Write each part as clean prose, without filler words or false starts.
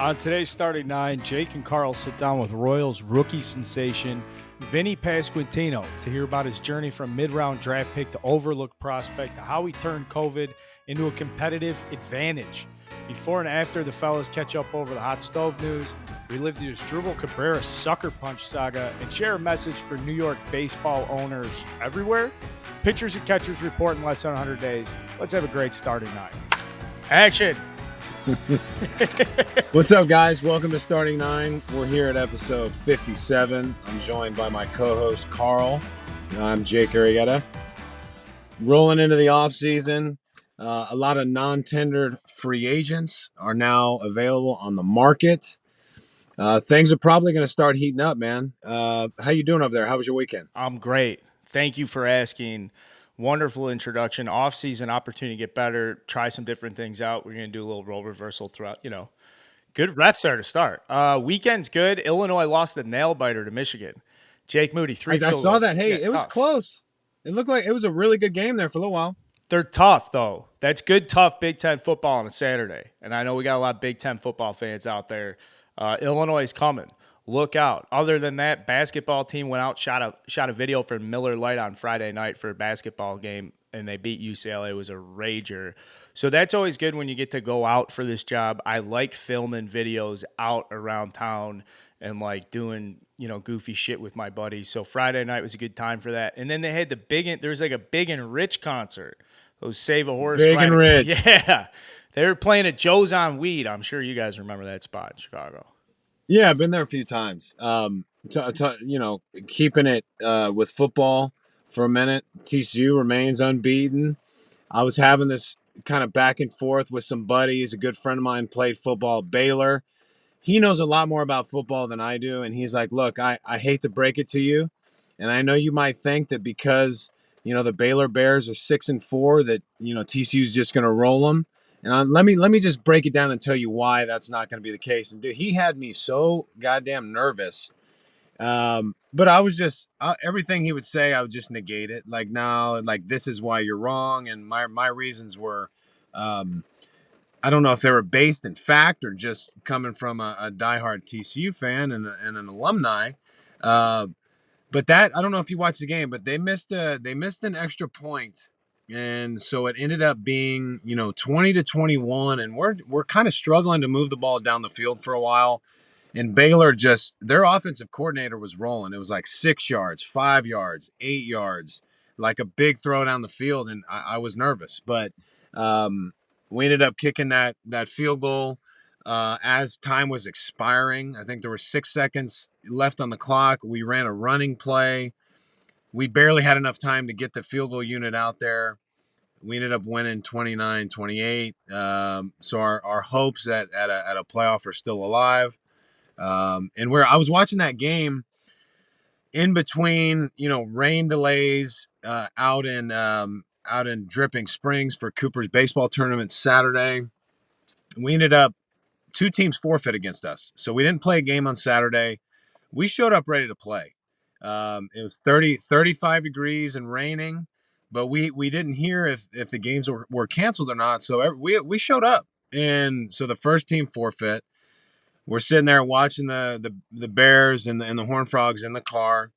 On today's starting nine, Jake and Carl sit down with Royals rookie sensation Vinnie Pasquantino to hear about his journey from mid-round draft pick to overlooked prospect to how he turned COVID into a competitive advantage. Before and after the fellas catch up over the hot stove news, we live the Asdrubal Cabrera sucker punch saga and share a message for New York baseball owners everywhere. Pitchers and catchers report in less than 100 days. Let's have a great starting nine. Action! What's up, guys? Welcome to Starting Nine. We're here at episode 57. I'm joined by my co-host, Carl. I'm Jake Arrieta. Rolling into the offseason, a lot of non-tendered free agents are now available on the market. Things are probably going to start heating up, man. How you doing up there? How was your weekend? I'm great. Thank you for asking. Wonderful introduction. Off-season opportunity to get better, try some different things out. We're going to do a little role reversal throughout, good reps there to start. Weekend's good. Illinois lost a nail-biter to Michigan. Jake Moody, I saw that. Hey, it was close. It looked like it was a really good game there for a little while. They're tough, though. That's good, tough Big Ten football on a Saturday. And I know we got a lot of Big Ten football fans out there. Illinois is coming. Look out. Other than that, basketball team went out, shot a video for Miller Lite on Friday night for a basketball game, and they beat UCLA. It was a rager. So that's always good when you get to go out for this job. I like filming videos out around town and like doing, goofy shit with my buddies. So Friday night was a good time for that. And then they had there's like a Big and Rich concert. Those Save a Horse. Big and Rich. Yeah. They were playing at Joe's on Weed. I'm sure you guys remember that spot in Chicago. Yeah, I've been there a few times. Keeping it with football for a minute. TCU remains unbeaten. I was having this kind of back and forth with some buddies. A good friend of mine played football at Baylor. He knows a lot more about football than I do, and he's like, look, I hate to break it to you, and I know you might think that because, the Baylor Bears are 6-4 that, TCU's just going to roll them. And let me just break it down and tell you why that's not going to be the case. And dude, he had me so goddamn nervous. But I was just everything he would say, I would just negate it. Like, no, like this is why you're wrong. And my reasons were, I don't know if they were based in fact or just coming from a diehard TCU fan and an alumni. But that I don't know if you watched the game, but they missed an extra point. And so it ended up being, 20-21, and we're kind of struggling to move the ball down the field for a while. And Baylor their offensive coordinator was rolling. It was like 6 yards, 5 yards, 8 yards, like a big throw down the field. And I was nervous, but we ended up kicking that field goal as time was expiring. I think there were 6 seconds left on the clock. We ran a running play. We barely had enough time to get the field goal unit out there. We ended up winning 29-28. So our hopes at a playoff are still alive. And where I was watching that game in between, rain delays out in Dripping Springs for Cooper's baseball tournament Saturday. We ended up 2 teams forfeit against us. So we didn't play a game on Saturday. We showed up ready to play. It was 35 degrees and raining, but we didn't hear if the games were canceled or not. So we showed up. And so the first team forfeit. We're sitting there watching the Bears and the Horned Frogs in the car.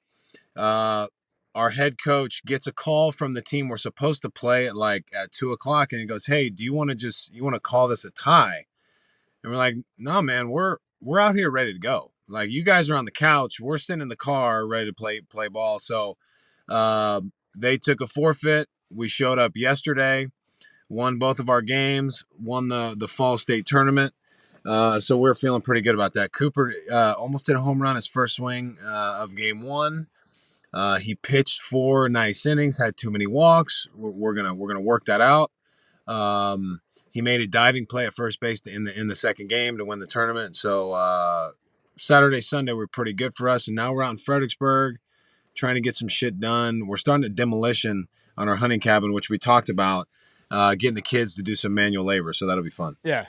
Our head coach gets a call from the team we're supposed to play at 2:00, and he goes, "Hey, do you want to call this a tie?" And we're like, "No, man, we're out here ready to go. Like, you guys are on the couch. We're sitting in the car ready to play ball." So they took a forfeit. We showed up yesterday, won both of our games, won the fall state tournament. So we're feeling pretty good about that. Cooper almost hit a home run his first swing of game 1. He pitched 4 nice innings, had too many walks. We're gonna work that out. He made a diving play at first base in the second game to win the tournament. So Saturday, Sunday were pretty good for us, and now we're out in Fredericksburg trying to get some shit done. We're starting a demolition on our hunting cabin, which we talked about, getting the kids to do some manual labor. So that'll be fun. Yeah.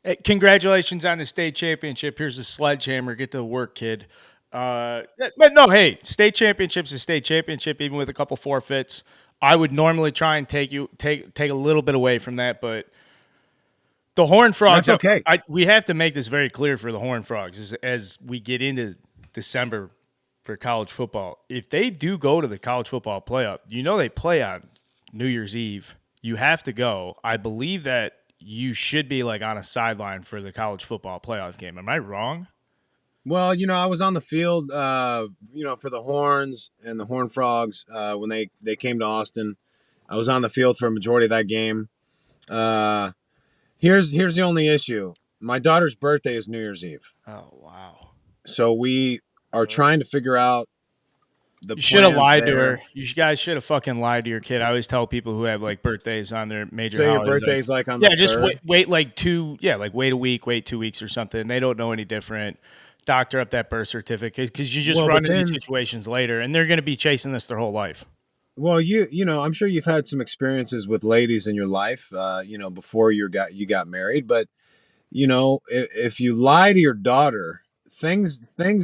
Hey, congratulations on the state championship. Here's the sledgehammer. Get to work, kid. But no, hey, state championship's a state championship, even with a couple forfeits. I would normally try and take a little bit away from that, but The Horned Frogs. That's okay. We have to make this very clear for the Horned Frogs as we get into December for college football. If they do go to the college football playoff, they play on New Year's Eve. You have to go. I believe that you should be like on a sideline for the college football playoff game. Am I wrong? Well, I was on the field, for the Horns and the Horned Frogs when they came to Austin. I was on the field for a majority of that game. Uh, here's the only issue. My daughter's birthday is New Year's Eve, Oh wow. so we are trying to figure out the You should have plans lied to there. her. You guys should have fucking lied to your kid. I always tell people who have like birthdays on their major So your holidays, like, birthday's like on the yeah, just third. wait like wait a week, wait 2 weeks or something. They don't know any different. Doctor up that birth certificate because you just Well, run but into these then, situations later, and they're going to be chasing this their whole life. well, I'm sure you've had some experiences with ladies in your life, before you got married. But if you lie to your daughter, things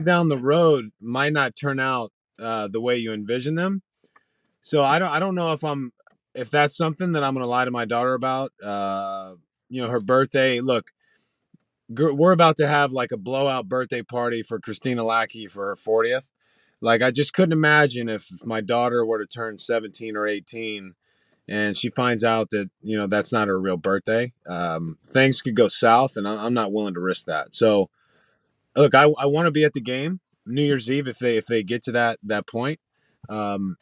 down the road might not turn out the way you envision them. So I don't know if that's something that I'm going to lie to my daughter about. Her birthday. Look, we're about to have like a blowout birthday party for Christina Lackey for her 40th. Like, I just couldn't imagine if my daughter were to turn 17 or 18 and she finds out that that's not her real birthday. Things could go south, and I'm not willing to risk that. So look, I want to be at the game New Year's Eve if they get to that point. Um,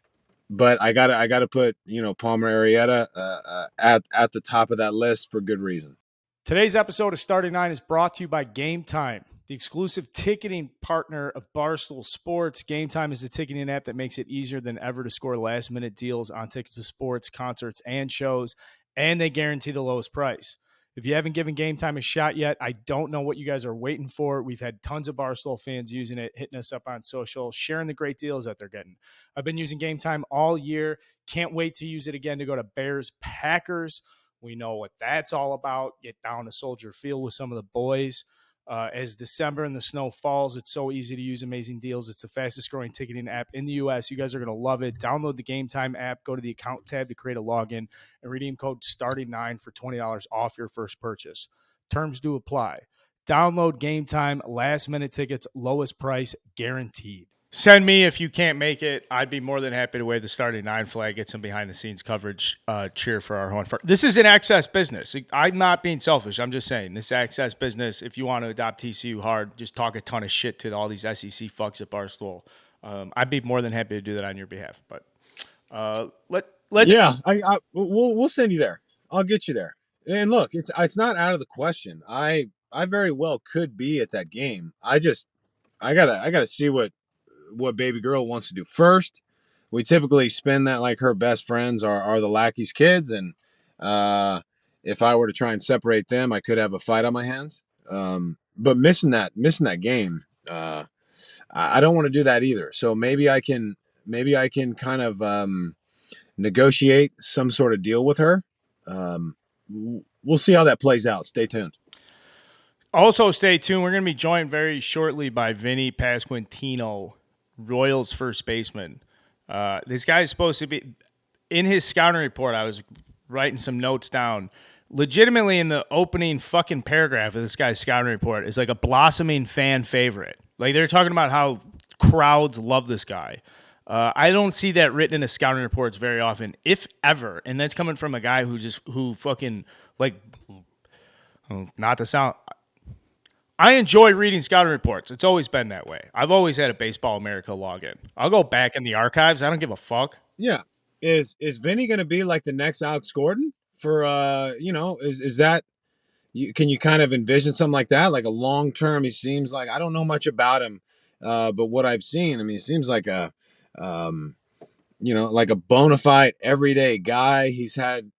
but I gotta put Palmer Arietta at the top of that list for good reason. Today's episode of Starting Nine is brought to you by Game Time, the exclusive ticketing partner of Barstool Sports. Game Time is a ticketing app that makes it easier than ever to score last-minute deals on tickets to sports, concerts, and shows, and they guarantee the lowest price. If you haven't given Game Time a shot yet, I don't know what you guys are waiting for. We've had tons of Barstool fans using it, hitting us up on social, sharing the great deals that they're getting. I've been using Game Time all year. Can't wait to use it again to go to Bears Packers. We know what that's all about. Get down to Soldier Field with some of the boys. As December and the snow falls, it's so easy to use amazing deals. It's the fastest growing ticketing app in the U.S. You guys are going to love it. Download the Game Time app. Go to the account tab to create a login and redeem code STARTING9 for $20 off your first purchase. Terms do apply. Download Game Time. Last minute tickets. Lowest price guaranteed. Send me if you can't make it. I'd be more than happy to wave the Starting Nine flag, get some behind the scenes coverage, cheer for our home. This is an access business. I'm not being selfish. I'm just saying this access business. If you want to adopt TCU hard, just talk a ton of shit to all these SEC fucks at Barstool. I'd be more than happy to do that on your behalf. But let's Yeah, we'll send you there. I'll get you there. And look, it's not out of the question. I very well could be at that game. I gotta see what baby girl wants to do first. We typically spend that like her best friends are the Lackey's kids, and if I were to try and separate them, I could have a fight on my hands. But missing that game, I don't want to do that either. So maybe I can kind of negotiate some sort of deal with her. Um, we'll see how that plays out. Stay tuned. also stay tuned. We're going to be joined very shortly by Vinnie Pasquantino, Royals first baseman. This guy is supposed to be in his scouting report. I was writing some notes down. Legitimately, in the opening fucking paragraph of this guy's scouting report, is like a blossoming fan favorite. Like they're talking about how crowds love this guy. I don't see that written in a scouting reports very often, if ever. And that's coming from a guy who fucking like, not to sound. I enjoy reading scouting reports. It's always been that way. I've always had a Baseball America login. I'll go back in the archives. I don't give a fuck. Yeah, is Vinny going to be like the next Alex Gordon for is that can you kind of envision something like that, like a long term? He seems like, I don't know much about him, but what I've seen, I mean, he seems like um, like a bona fide everyday guy. He's had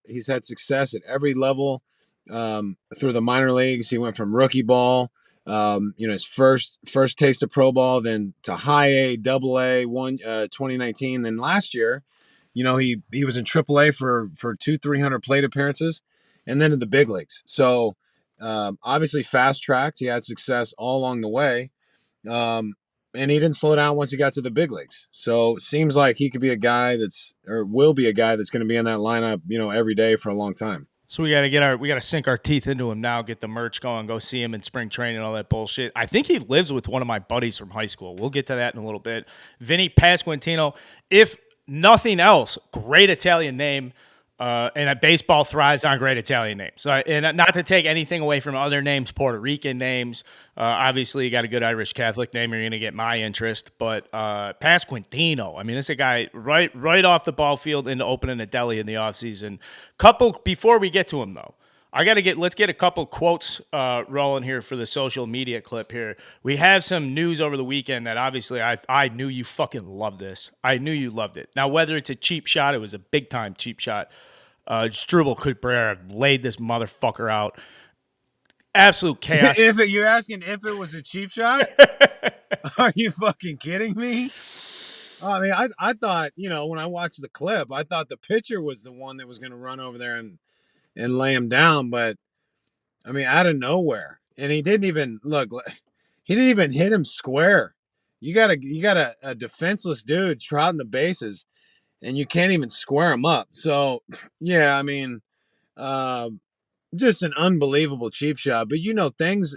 success at every level through the minor leagues. He went from rookie ball, his first taste of pro ball, then to high A, double A, 2019, then last year, he was in triple A for 300 plate appearances, and then in the big leagues. So obviously fast tracked. He had success all along the way. And he didn't slow down once he got to the big leagues. So it seems like he could be a guy will be a guy that's going to be in that lineup, every day for a long time. So we gotta sink our teeth into him now, get the merch going, go see him in spring training, all that bullshit. I think he lives with one of my buddies from high school. We'll get to that in a little bit. Vinnie Pasquantino, if nothing else, great Italian name. And a baseball thrives on great Italian names. So, and not to take anything away from other names, Puerto Rican names. Obviously, you got a good Irish Catholic name, you're going to get my interest. But Pasquantino, I mean, this is a guy right off the ball field into opening a deli in the offseason. Before we get to him, though, let's get a couple quotes rolling here for the social media clip here. We have some news over the weekend that obviously I knew you fucking loved this. I knew you loved it. Now, whether it's a cheap shot, it was a big time cheap shot. Asdrubal Cabrera laid this motherfucker out. Absolute chaos. You're asking if it was a cheap shot? Are you fucking kidding me? I mean, I thought, when I watched the clip, I thought the pitcher was the one that was going to run over there and lay him down. But, I mean, out of nowhere. And he didn't even, he didn't even hit him square. You got a defenseless dude trotting the bases, and you can't even square him up. So, yeah, I mean, just an unbelievable cheap shot. But, things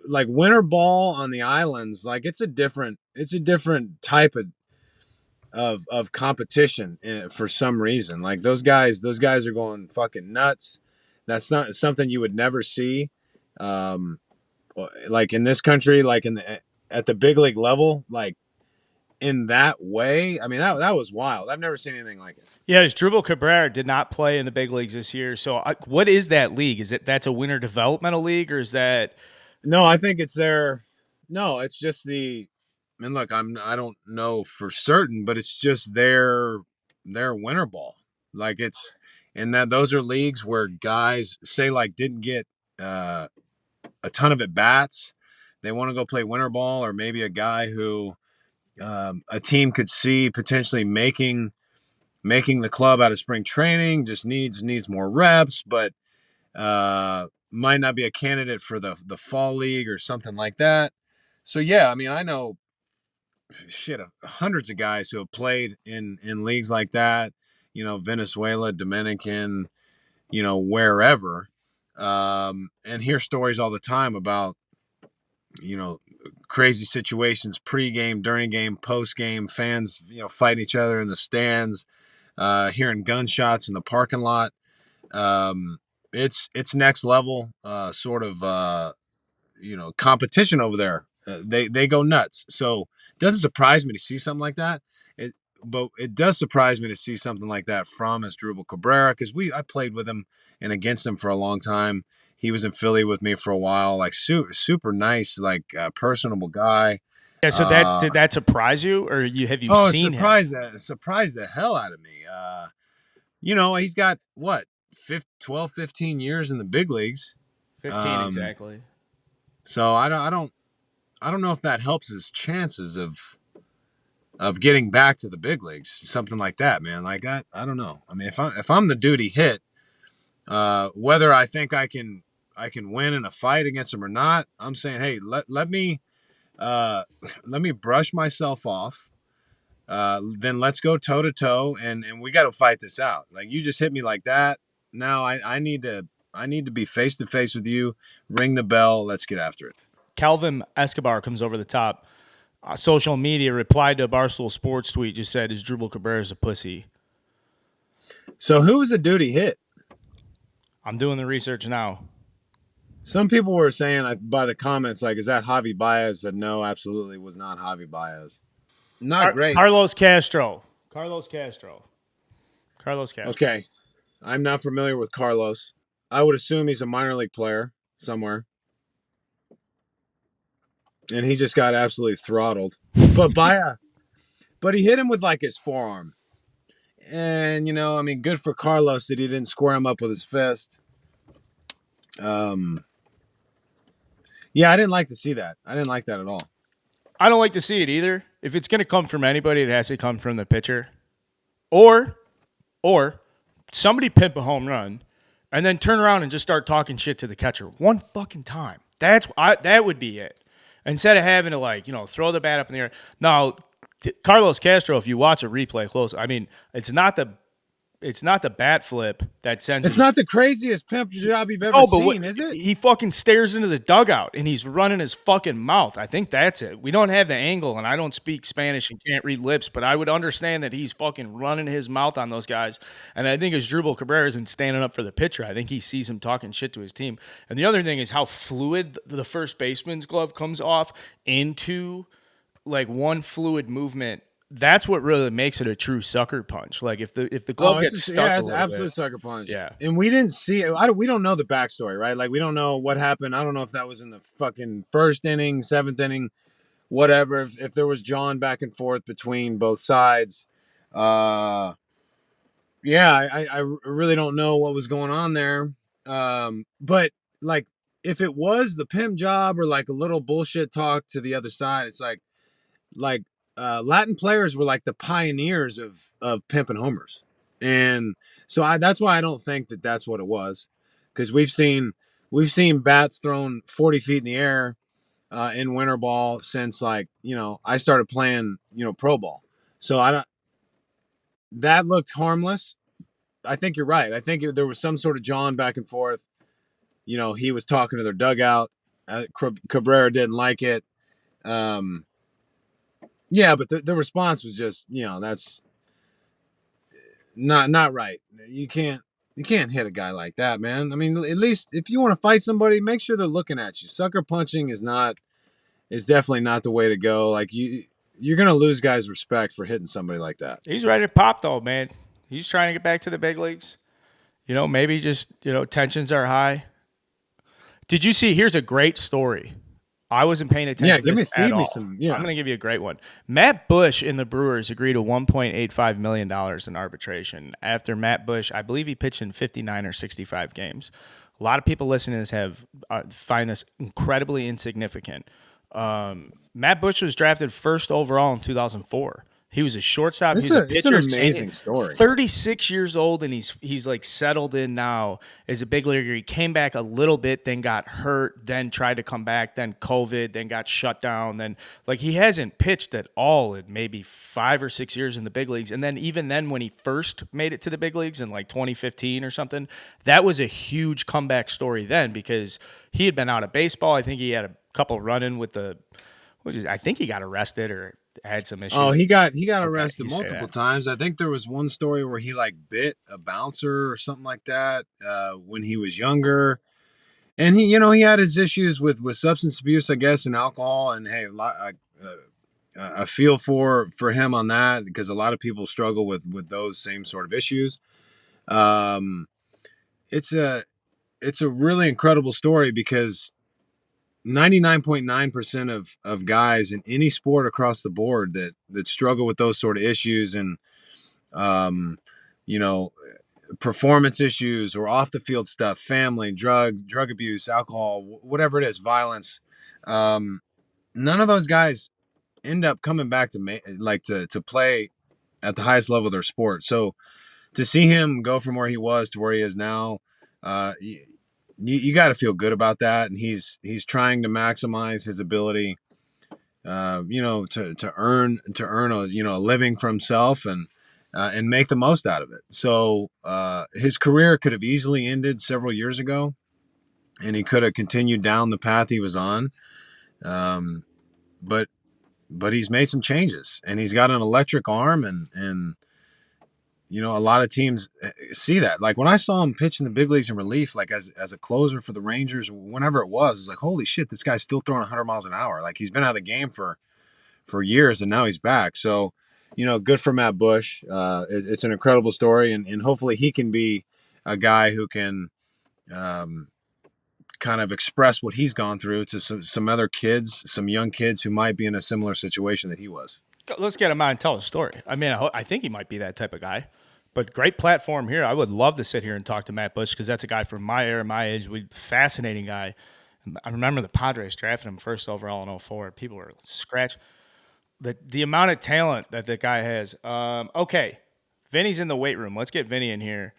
like winter ball on the islands, like it's a different type of competition for some reason. Like those guys are going fucking nuts. That's not something you would never see, like in this country, like at the big league level, like in that way. I mean, that was wild. I've never seen anything like it. Yeah, Asdrubal Cabrera did not play in the big leagues this year. So, what is that league? That's a winter developmental league, or is that? No, I think it's their. No, it's just the. I mean, look, I don't know for certain, but it's just their winter ball. Like it's, and that those are leagues where guys say like didn't get a ton of at bats. They want to go play winter ball, or maybe a guy who a team could see potentially making the club out of spring training, just needs more reps, but might not be a candidate for the fall league or something like that. So yeah, I mean, I know hundreds of guys who have played in leagues like that, Venezuela, Dominican, wherever, and hear stories all the time about crazy situations pre-game, during game, post-game, fans fighting each other in the stands, hearing gunshots in the parking lot. It's next level sort of competition over there. They go nuts. So it doesn't surprise me to see something like that. But it does surprise me to see something like that from Asdrubal Cabrera, because I played with him and against him for a long time. He was in Philly with me for a while. Like super nice, like personable guy. Yeah. So did that surprise you, or have you seen him? Surprised the hell out of me. He's got what 12, 15 years in the big leagues. 15 exactly. So I don't know if that helps his chances of getting back to the big leagues, something like that, man. Like I don't know. I mean, if I'm the dude he hit, whether I think I can win in a fight against him or not, I'm saying, hey, let me brush myself off. Then let's go toe to toe, and we got to fight this out. Like you just hit me like that. Now I need to be face to face with you. Ring the bell. Let's get after it. Calvin Escobar comes over the top. Social media replied to a Barstool Sports tweet, just said Asdrubal Cabrera's a pussy. So who was the dude he hit? I'm doing the research now. Some people were saying by the comments, like, is that Javi Baez? Said no, absolutely was not Javi Baez. Not great. Carlos Castro. Okay. I'm not familiar with Carlos. I would assume he's a minor league player somewhere. And he just got absolutely throttled. But he hit him with like his forearm. And, I mean, good for Carlos that he didn't square him up with his fist. Yeah, I didn't like to see that. I didn't like that at all. I don't like to see it either. If it's going to come from anybody, it has to come from the pitcher. Or somebody pimp a home run and then turn around and just start talking shit to the catcher one fucking time. That would be it. Instead of having to throw the bat up in the air. Now, Carlos Castro, if you watch a replay close, I mean, it's not the It's not the bat flip that sends It's him. not the craziest pimp job you've ever Oh, but what, seen, is it? he fucking stares into the dugout and he's running his fucking mouth. I think that's it. We don't have the angle, and I don't speak Spanish and can't read lips, but I would understand that he's fucking running his mouth on those guys. And I think Asdrubal Cabrera isn't standing up for the pitcher. I think he sees him talking shit to his team. And the other thing is how fluid the first baseman's glove comes off into like one fluid movement. That's what really makes it a true sucker punch. Like if the Oh, glove gets stuck a it's an little bit, absolute sucker punch. yeah. And we didn't see it. We don't know the backstory, right? Like we don't know what happened. I don't know if that was in the fucking first inning, seventh inning, whatever. If there was John back and forth between both sides. Uh, yeah, I really don't know what was going on there. But like if it was the pimp job or like a little bullshit talk to the other side, it's like Latin players were like the pioneers of pimp and homers, and so that's why I don't think that that's what it was, because we've seen bats thrown 40 feet in the air in winter ball since like I started playing pro ball, so I don't that looked harmless. I think you're right. I think there was some sort of John back and forth. He was talking to their dugout. Cabrera didn't like it. Um, yeah, but the response was just that's not right. You can't hit a guy like that, man. I mean, at least if you want to fight somebody, make sure they're looking at you. Sucker punching is definitely not the way to go. Like you're gonna lose guys' respect for hitting somebody like that. He's ready to pop though, man. He's trying to get back to the big leagues. Maybe just, tensions are high. Did you see? Here's a great story. I wasn't paying Yeah, attention to give this me at feed me all. some. I'm Yeah, going to give you a great one. Matt Bush and the Brewers agreed to $1.85 million in arbitration after Matt Bush, I believe he pitched in 59 or 65 games. A lot of people listening to this find this incredibly insignificant. Matt Bush was drafted first overall in 2004. He was a shortstop. He's a it's an pitcher. amazing story. 36 years old, and he's like settled in now as a big leaguer. He came back a little bit, then got hurt, then tried to come back, then COVID, then got shut down. Then like he hasn't pitched at all in maybe 5 or 6 years in the big leagues. And then even then, when he first made it to the big leagues in like 2015 or something, that was a huge comeback story then because he had been out of baseball. I think he had a couple run-in with I think he got arrested or had some Oh, issues. he got Okay, arrested you say multiple that. times. I think there was one story where he like bit a bouncer or something like that when he was younger. And he had his issues with substance abuse, I guess, and alcohol. And hey, I feel for him on that because a lot of people struggle with those same sort of issues. Um, it's a really incredible story because 99.9% of guys in any sport across the board that struggle with those sort of issues and um, you know performance issues or off the field stuff, family, drug abuse, alcohol, whatever it is, violence. Um, None of those guys end up coming back to play at the highest level of their sport. So to see him go from where he was to where he is now, you got to feel good about that. And he's trying to maximize his ability, to earn a living for himself and make the most out of it. So his career could have easily ended several years ago, and he could have continued down the path he was on. Um, but he's made some changes, and he's got an electric arm, and a lot of teams see that. Like when I saw him pitch in the big leagues in relief, like as a closer for the Rangers, whenever it was like, holy shit, this guy's still throwing 100 miles an hour. Like he's been out of the game for years, and now he's back. So, good for Matt Bush. It's an incredible story, and hopefully he can be a guy who can um, kind of express what he's gone through to some other kids, some young kids who might be in a similar situation that he was. Let's get him on and tell a story. I mean, I think he might be that type of guy. But great platform here. I would love to sit here and talk to Matt Bush because that's a guy from my era, my age. Fascinating guy. I remember the Padres drafted him first overall in '04. People were scratch the amount of talent that the guy has. Okay, Vinny's in the weight room. Let's get Vinny in here.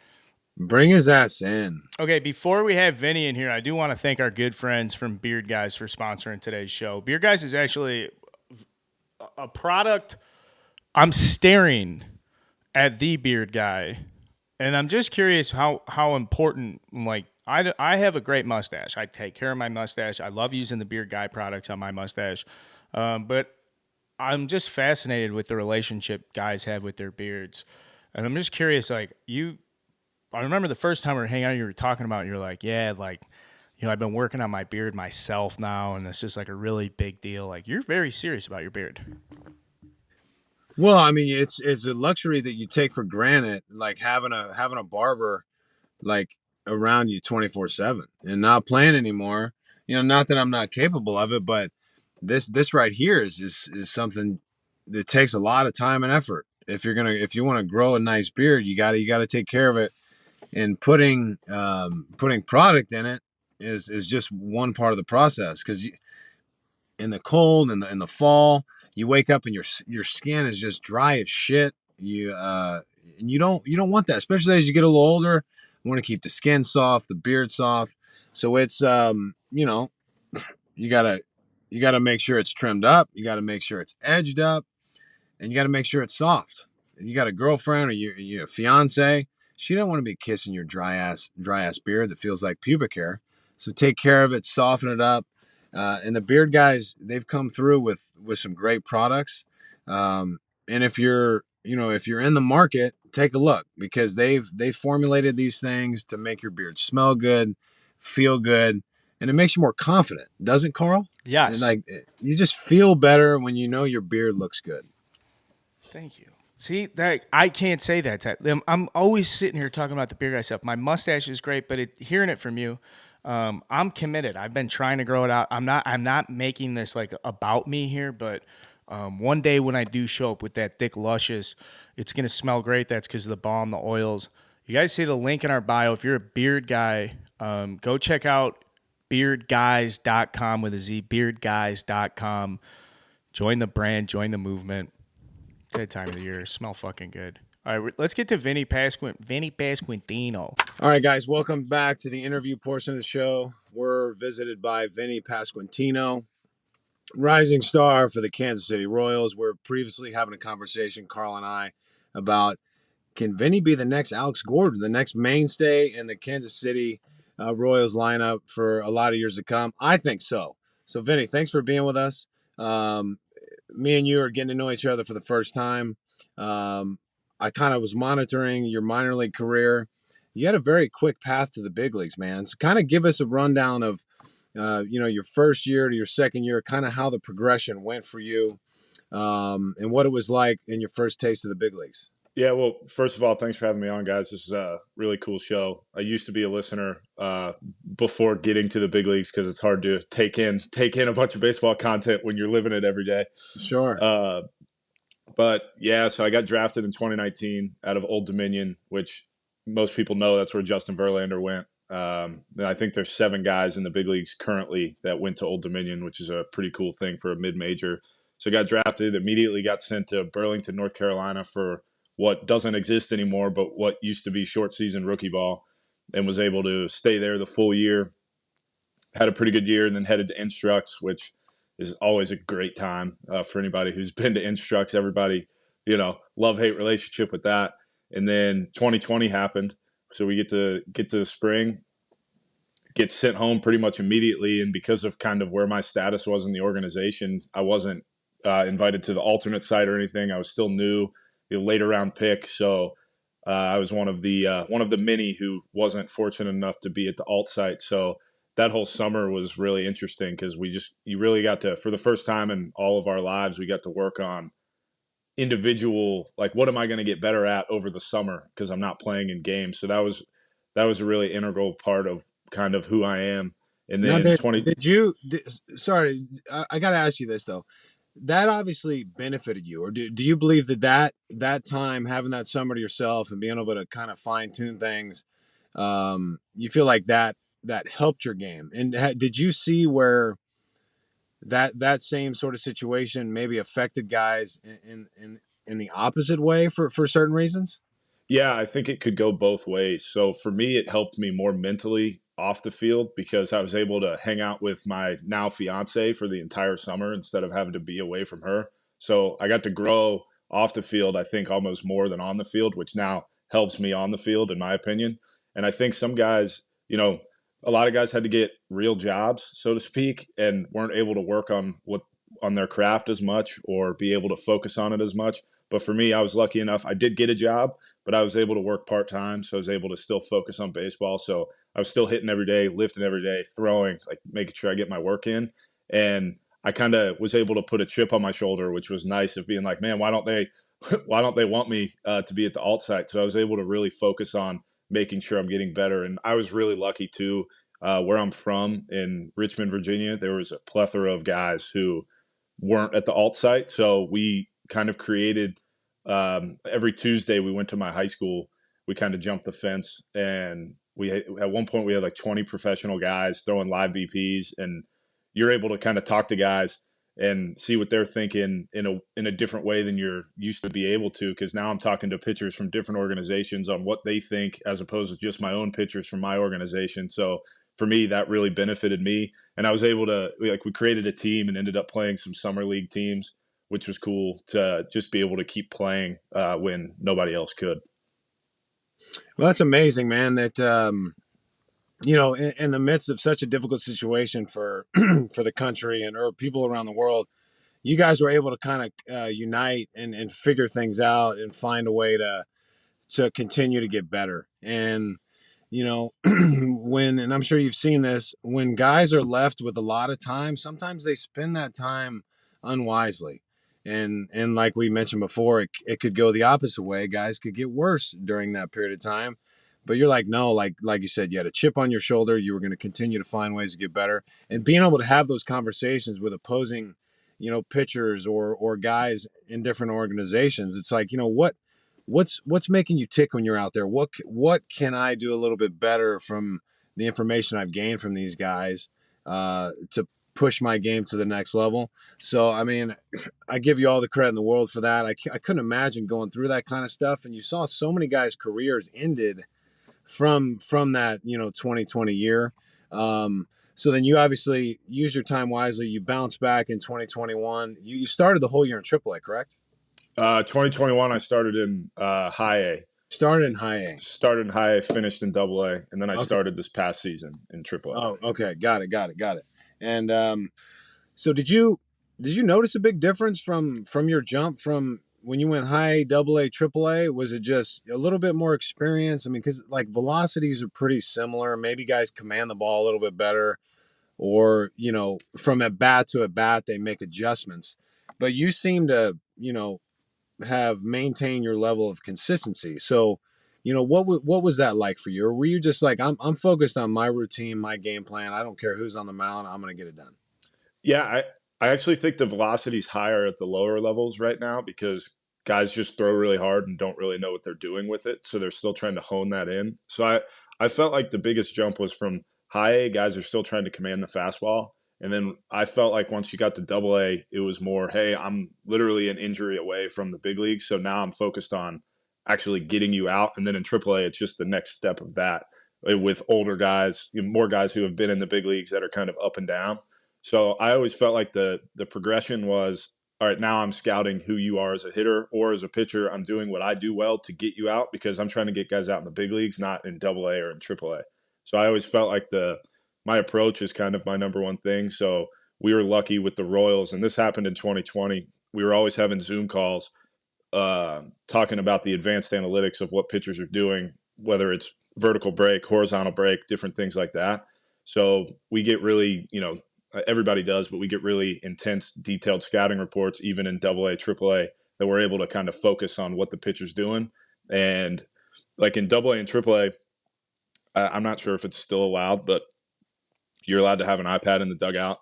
Bring his ass in. Okay, before we have Vinny in here, I do want to thank our good friends from Beard Guys for sponsoring today's show. Beard Guys is actually a product. I'm staring at the Beard Guy And I'm just curious how important, like, I have a great mustache. I take care of my mustache. I love using the Beard Guy products on my mustache. But I'm just fascinated with the relationship guys have with their beards. And I'm just curious, like, I remember the first time we were hanging out, you were talking about, you're like, yeah, like, I've been working on my beard myself now, and it's just like a really big deal. Like, you're very serious about your beard. Well, I mean, it's a luxury that you take for granted, like having a barber like around you 24/7 and not playing anymore. Not that I'm not capable of it, but this right here is something that takes a lot of time and effort. If you want to grow a nice beard, you gotta take care of it. And putting product in it is just one part of the process, because in the cold and in the fall, you wake up and your skin is just dry as shit. And you don't want that, especially as you get a little older. You want to keep the skin soft, the beard soft. So it's you gotta you gotta make sure it's trimmed up. You gotta make sure it's edged up, and you got to make sure it's soft. You got a girlfriend or you a fiance, she don't want to be kissing your dry ass beard that feels like pubic hair. So take care of it, soften it up. And the beard guys, they've come through with some great products. And if you're in the market, take a look, because they've formulated these things to make your beard smell good, feel good, and it makes you more confident, doesn't Carl? And Yes. like, you just feel better when you know your beard looks good. Thank you. See that I can't say that. I'm always sitting here talking about the beard guy stuff. My mustache is great, but hearing it from you, I'm committed. I've been trying to grow it out. I'm not making this like about me here, but one day when I do show up with that thick, luscious, it's gonna smell great. That's because of the balm, the oils. You guys see the link in our bio. If you're a beard guy, go check out beardguys.com with a Z. Beardguys.com. Join the brand. Join the movement. It's that time of the year. Smell fucking good. All right, let's get to Vinnie Pasquantino. All right, guys, welcome back to the interview portion of the show. We're visited by Vinnie Pasquantino, rising star for the Kansas City Royals. We're previously having a conversation, Carl and I, about, can Vinny be the next Alex Gordon, the next mainstay in the Kansas City Royals lineup for a lot of years to come? I think so. So, Vinny, thanks for being with us. Um, Me and you are getting to know each other for the first time. Um, I kind of was monitoring your minor league career. You had a very quick path to the big leagues, man. So, kind of give us a rundown of, your first year to your second year, kind of how the progression went for you, and what it was like in your first taste of the big leagues. Yeah, well, first of all, thanks for having me on, guys. This is a really cool show. I used to be a listener before getting to the big leagues, because it's hard to take in a bunch of baseball content when you're living it every day. Sure. Uh, but yeah, so I got drafted in 2019 out of Old Dominion, which most people know that's where Justin Verlander went. And I think there's 7 guys in the big leagues currently that went to Old Dominion, which is a pretty cool thing for a mid-major. So I got drafted, immediately got sent to Burlington, North Carolina for what doesn't exist anymore, but what used to be short season rookie ball, and was able to stay there the full year. Had a pretty good year, and then headed to Instructs, which is always a great time for anybody who's been to Instructs. Everybody, love hate relationship with that. And then 2020 happened, so we get to the spring, get sent home pretty much immediately. And because of kind of where my status was in the organization, I wasn't invited to the alternate site or anything. I was still new, later round pick, so I was one of the many who wasn't fortunate enough to be at the alt site. So that whole summer was really interesting, because you really got to, for the first time in all of our lives, we got to work on individual, like, what am I going to get better at over the summer, because I'm not playing in games. So that was a really integral part of kind of who I am. And Now, then did 20 did you? Sorry, I got to ask you this though. That obviously benefited you, or do you believe that time, having that summer to yourself and being able to kind of fine tune things, you feel like that helped your game? And did you see where that same sort of situation maybe affected guys in the opposite way for certain reasons? Yeah, I think it could go both ways. So for me, it helped me more mentally off the field, because I was able to hang out with my now fiance for the entire summer instead of having to be away from her. So I got to grow off the field, I think, almost more than on the field, which now helps me on the field, in my opinion. And I think some guys, a lot of guys had to get real jobs, so to speak, and weren't able to work on their craft as much or be able to focus on it as much. But for me, I was lucky enough. I did get a job, but I was able to work part-time, so I was able to still focus on baseball. So I was still hitting every day, lifting every day, throwing, like making sure I get my work in. And I kind of was able to put a chip on my shoulder, which was nice, of being like, man, why don't they why don't they want me to be at the alt site? So I was able to really focus on making sure I'm getting better. And I was really lucky too. Where I'm from in Richmond, Virginia, there was a plethora of guys who weren't at the alt site. So we kind of created, every Tuesday we went to my high school. We kind of jumped the fence, and at one point we had like 20 professional guys throwing live BPs, and you're able to kind of talk to guys and see what they're thinking in a different way than you're used to be able to. Because now I'm talking to pitchers from different organizations on what they think, as opposed to just my own pitchers from my organization. So for me, that really benefited me. And I was able to, we created a team and ended up playing some summer league teams, which was cool to just be able to keep playing when nobody else could. Well, that's amazing, man. That in the midst of such a difficult situation for for the country or people around the world, you guys were able to kind of unite and figure things out and find a way to continue to get better. And and I'm sure you've seen this, when guys are left with a lot of time, sometimes they spend that time unwisely. And like we mentioned before, it could go the opposite way. Guys could get worse during that period of time. But you're like, no, like you said, you had a chip on your shoulder. You were going to continue to find ways to get better. And being able to have those conversations with opposing, pitchers or guys in different organizations, it's like, what's making you tick when you're out there? What can I do a little bit better from the information I've gained from these guys to push my game to the next level? So, I mean, I give you all the credit in the world for that. I couldn't imagine going through that kind of stuff. And you saw so many guys' careers ended from that 2020 year. So then you obviously use your time wisely. You bounce back in 2021. You started the whole year in AAA, correct? 2021, I started in high A. Started in high A. Started in high A, finished in double A, and then I Okay. started this past season in triple A. Oh, okay. Got it. And so did you notice a big difference from your jump from when you went high, double A, triple A? Was it just a little bit more experience? I mean, because like velocities are pretty similar. Maybe guys command the ball a little bit better, or, from at bat to at bat, they make adjustments. But you seem to, have maintained your level of consistency. So, what was that like for you? Or were you just like, I'm focused on my routine, my game plan. I don't care who's on the mound. I'm going to get it done. Yeah, I actually think the velocity is higher at the lower levels right now because guys just throw really hard and don't really know what they're doing with it. So they're still trying to hone that in. So I felt like the biggest jump was from high A, guys are still trying to command the fastball. And then I felt like once you got to double A, it was more, hey, I'm literally an injury away from the big leagues. So now I'm focused on actually getting you out. And then in triple A, it's just the next step of that with older guys, more guys who have been in the big leagues that are kind of up and down. So I always felt like the progression was, all right, now I'm scouting who you are as a hitter or as a pitcher. I'm doing what I do well to get you out because I'm trying to get guys out in the big leagues, not in double A or in triple A. So I always felt like my approach is kind of my number one thing. So we were lucky with the Royals, and this happened in 2020. We were always having Zoom calls talking about the advanced analytics of what pitchers are doing, whether it's vertical break, horizontal break, different things like that. So we get really, everybody does, but we get really intense, detailed scouting reports, even in double A, triple A, that we're able to kind of focus on what the pitcher's doing. And like in double A and triple A, I'm not sure if it's still allowed, but you're allowed to have an iPad in the dugout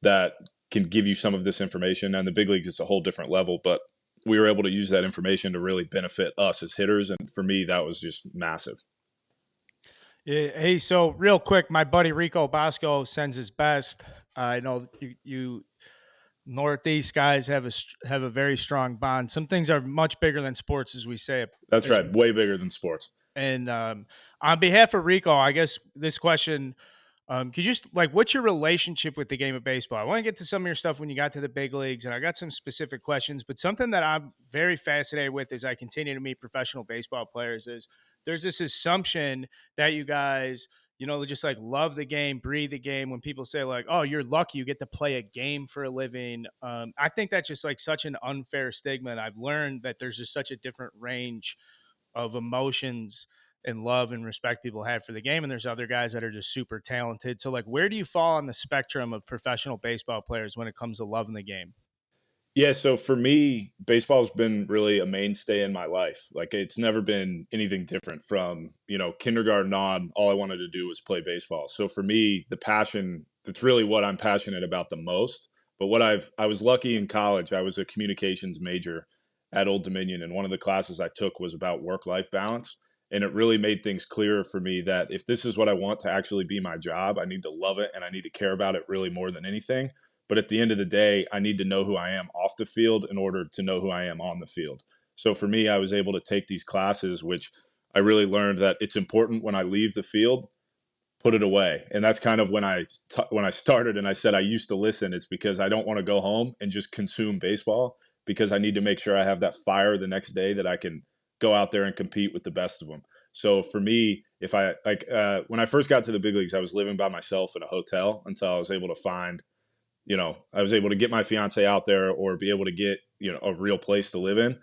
that can give you some of this information. And the big leagues, it's a whole different level, but we were able to use that information to really benefit us as hitters. And for me, that was just massive. Hey, so real quick, my buddy Rico Bosco sends his best. I know you Northeast guys have a very strong bond. Some things are much bigger than sports, as we say. That's right, way bigger than sports. And on behalf of Rico, I guess this question Could you just like, what's your relationship with the game of baseball? I want to get to some of your stuff when you got to the big leagues, and I got some specific questions. But something that I'm very fascinated with as I continue to meet professional baseball players is there's this assumption that you guys, just like love the game, breathe the game. When people say like, "Oh, you're lucky you get to play a game for a living," I think that's just like such an unfair stigma. And I've learned that there's just such a different range of emotions and love and respect people have for the game, and there's other guys that are just super talented. So like, where do you fall on the spectrum of professional baseball players when it comes to loving the game? Yeah, so for me, baseball's been really a mainstay in my life. Like it's never been anything different from, kindergarten on, all I wanted to do was play baseball. So for me, the passion, that's really what I'm passionate about the most. But I was lucky in college. I was a communications major at Old Dominion, and one of the classes I took was about work-life balance. And it really made things clearer for me that if this is what I want to actually be my job, I need to love it and I need to care about it really more than anything. But at the end of the day, I need to know who I am off the field in order to know who I am on the field. So for me, I was able to take these classes, which I really learned that it's important when I leave the field, put it away. And that's kind of when I started and I said I used to listen. It's because I don't want to go home and just consume baseball, because I need to make sure I have that fire the next day that I can go out there and compete with the best of them. So for me, if I when I first got to the big leagues, I was living by myself in a hotel until I was able to find, I was able to get my fiance out there or be able to get, a real place to live in.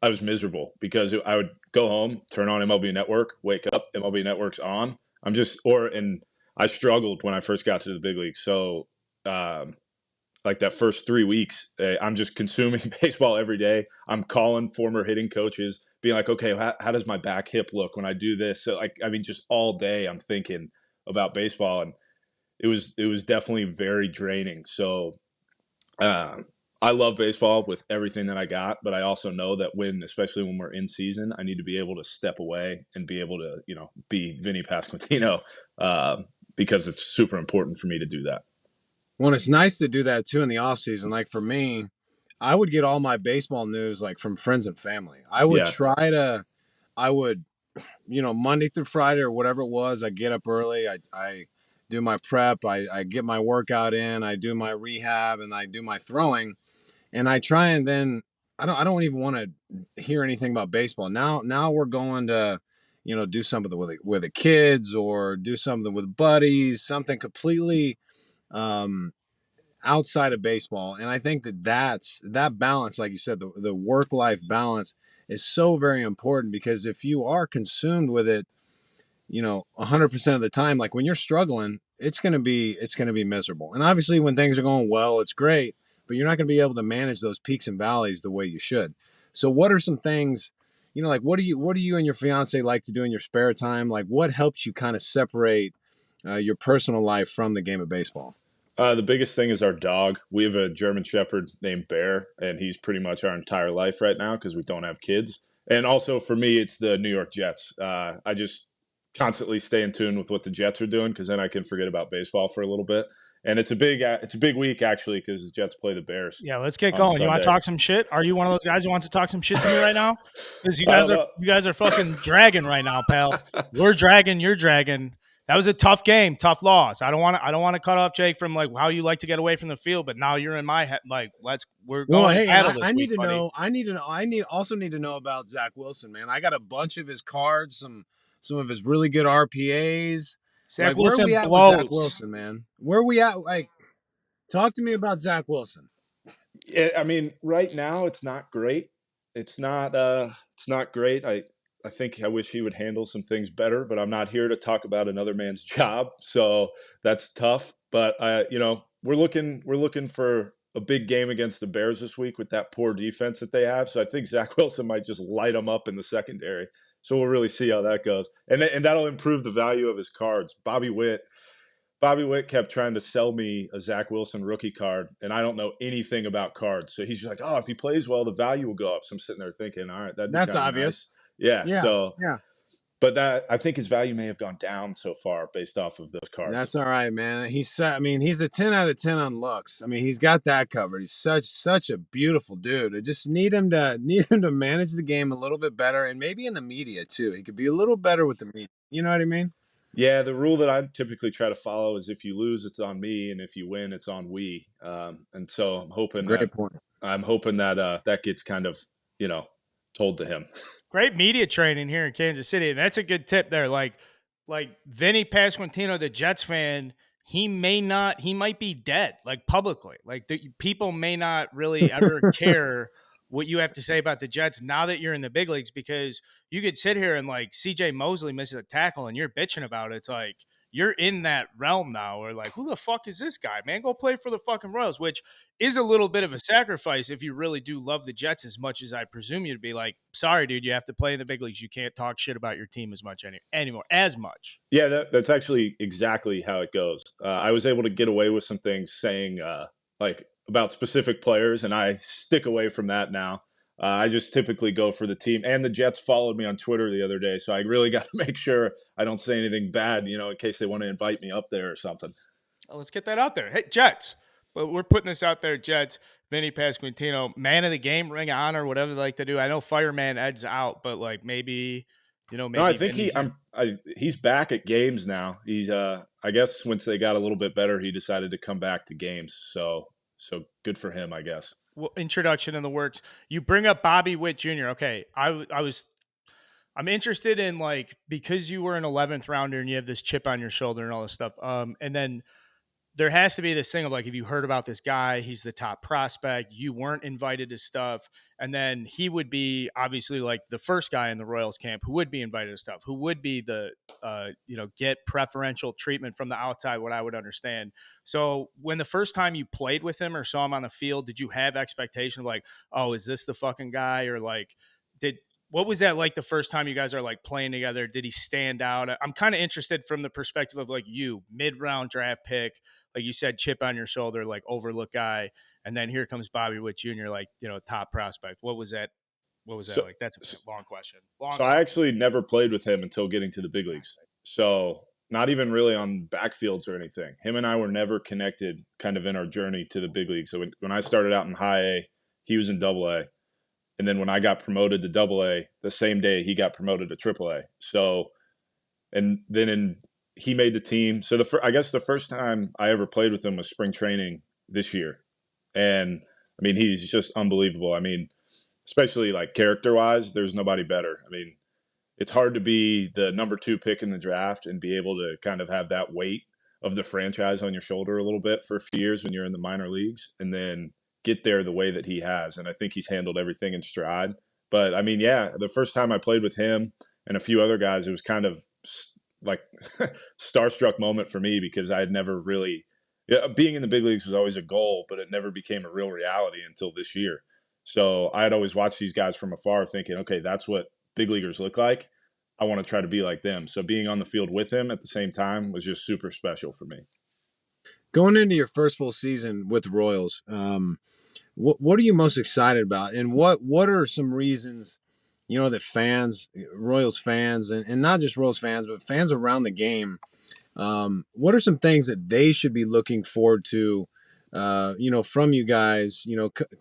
I was miserable because I would go home, turn on MLB Network, wake up, MLB Network's on. And I struggled when I first got to the big league. So, like that first 3 weeks, I'm just consuming baseball every day. I'm calling former hitting coaches, being like, okay, how does my back hip look when I do this? So, just all day I'm thinking about baseball, and it was definitely very draining. So, um, I love baseball with everything that I got, but I also know that especially when we're in season, I need to be able to step away and be able to, be Vinnie Pasquantino, because it's super important for me to do that. Well, it's nice to do that too in the off season. Like for me, I would get all my baseball news like from friends and family. Yeah. I would, Monday through Friday or whatever it was, I get up early. I do my prep. I get my workout in. I do my rehab and I do my throwing. And I try and then I don't even want to hear anything about baseball. Now we're going to, do something with the kids or do something with buddies, something completely um, outside of baseball. And I think that balance, like you said, the work life balance is so very important, because if you are consumed with it, 100% of the time, like when you're struggling, it's going to be miserable. And obviously when things are going well, it's great, but you're not going to be able to manage those peaks and valleys the way you should. So what are some things, like what do you and your fiance like to do in your spare time? Like what helps you kind of separate your personal life from the game of baseball? The biggest thing is our dog. We have a German Shepherd named Bear, and he's pretty much our entire life right now because we don't have kids. And also for me, it's the New York Jets. I just constantly stay in tune with what the Jets are doing, because then I can forget about baseball for a little bit. And it's a big week actually, because the Jets play the Bears Yeah, let's get on going. You want to Sunday. talk some shit? Are you one of those guys who wants to talk some shit to me right now? Because you I guys don't are know. you guys are fucking dragging right now, pal. We're dragging, you're dragging. That was a tough game, tough loss. I don't want to cut off Jake from like how you like to get away from the field, but now you're in my head. Like, we're Well, going hey, and battle I this need week, to buddy. know. I need to know about Zach Wilson, man. I got a bunch of his cards, some of his really good RPAs. Zach Like, where are we Wilson at with Zach blows. Wilson, man? Where are we at? Like, talk to me about Zach Wilson. I mean, right now it's not great. It's not great. I think I wish he would handle some things better, but I'm not here to talk about another man's job, so that's tough. But we're looking for a big game against the Bears this week with that poor defense that they have. So I think Zach Wilson might just light them up in the secondary. So we'll really see how that goes, and that'll improve the value of his cards. Bobby Witt kept trying to sell me a Zach Wilson rookie card, and I don't know anything about cards. So he's just like, "Oh, if he plays well, the value will go up." So I'm sitting there thinking, "All right, that'd be That's kind of obvious. nice." Yeah. Yeah, So, yeah. but that I think his value may have gone down so far based off of those cards. That's all right, man. I mean, he's a 10 out of 10 on looks. I mean, he's got that covered. He's such a beautiful dude. I just need him to manage the game a little bit better, and maybe in the media too. He could be a little better with the media. You know what I mean? Yeah, the rule that I typically try to follow is if you lose, it's on me, and if you win, it's on we. And so Great point. I'm hoping that that gets kind of you know told to him. Great media training here in Kansas City, and that's a good tip there. Like Vinnie Pasquantino, the Jets fan, he might be dead, like publicly. Like people may not really ever care what you have to say about the Jets now that you're in the big leagues, because you could sit here and like CJ Mosley misses a tackle and you're bitching about it. It's like you're in that realm now where like, who the fuck is this guy, man? Go play for the fucking Royals, which is a little bit of a sacrifice if you really do love the Jets as much as I presume you to be. Like, sorry, dude, you have to play in the big leagues. You can't talk shit about your team as much anymore. As much. Yeah, that's actually exactly how it goes. I was able to get away with some things saying like about specific players, and I stick away from that now. I just typically go for the team, and the Jets followed me on Twitter the other day, so I really got to make sure I don't say anything bad, in case they want to invite me up there or something. Well, let's get that out there. Hey, Jets. But we're putting this out there, Jets. Vinny Pasquantino, man of the game, ring of honor, whatever they like to do. I know Fireman Ed's out, but like maybe, No, I maybe think Vinny's in. he's back at games now. He's I guess once they got a little bit better, he decided to come back to games. So good for him, I guess. Well, introduction in the works. You bring up Bobby Witt Jr. Okay, I'm interested in like because you were an 11th rounder and you have this chip on your shoulder and all this stuff. And then there has to be this thing of like, if you heard about this guy, he's the top prospect, you weren't invited to stuff. And then he would be obviously like the first guy in the Royals camp who would be invited to stuff, who would be the, get preferential treatment from the outside, what I would understand. So when the first time you played with him or saw him on the field, did you have expectation of like, oh, is this the fucking guy? Or like, what was that like the first time you guys are like playing together? Did he stand out? I'm kind of interested from the perspective of like you, mid-round draft pick, like you said, chip on your shoulder, like overlook guy, and then here comes Bobby Witt Jr., like top prospect. What was that? What was that So like? That's a long question. Long so I question. actually never played with him until getting to the big leagues. So not even really on backfields or anything. Him and I were never connected kind of in our journey to the big league. So when I started out in high A, he was in double A. And then when I got promoted to double A, the same day he got promoted to triple A. So, and then he made the team. So I guess the first time I ever played with him was spring training this year. And I mean, he's just unbelievable. I mean, especially like character wise, there's nobody better. I mean, it's hard to be the number 2 pick in the draft and be able to kind of have that weight of the franchise on your shoulder a little bit for a few years when you're in the minor leagues and then get there the way that he has. And I think he's handled everything in stride. But I mean, yeah, the first time I played with him and a few other guys, it was kind of like starstruck moment for me because I had never really, yeah, being in the big leagues was always a goal, but it never became a real reality until this year. So I had always watched these guys from afar thinking, okay, that's what big leaguers look like. I want to try to be like them. So being on the field with him at the same time was just super special for me. Going into your first full season with the Royals, what are you most excited about, and what are some reasons that fans, Royals fans, and not just Royals fans, but fans around the game, what are some things that they should be looking forward to, from you guys,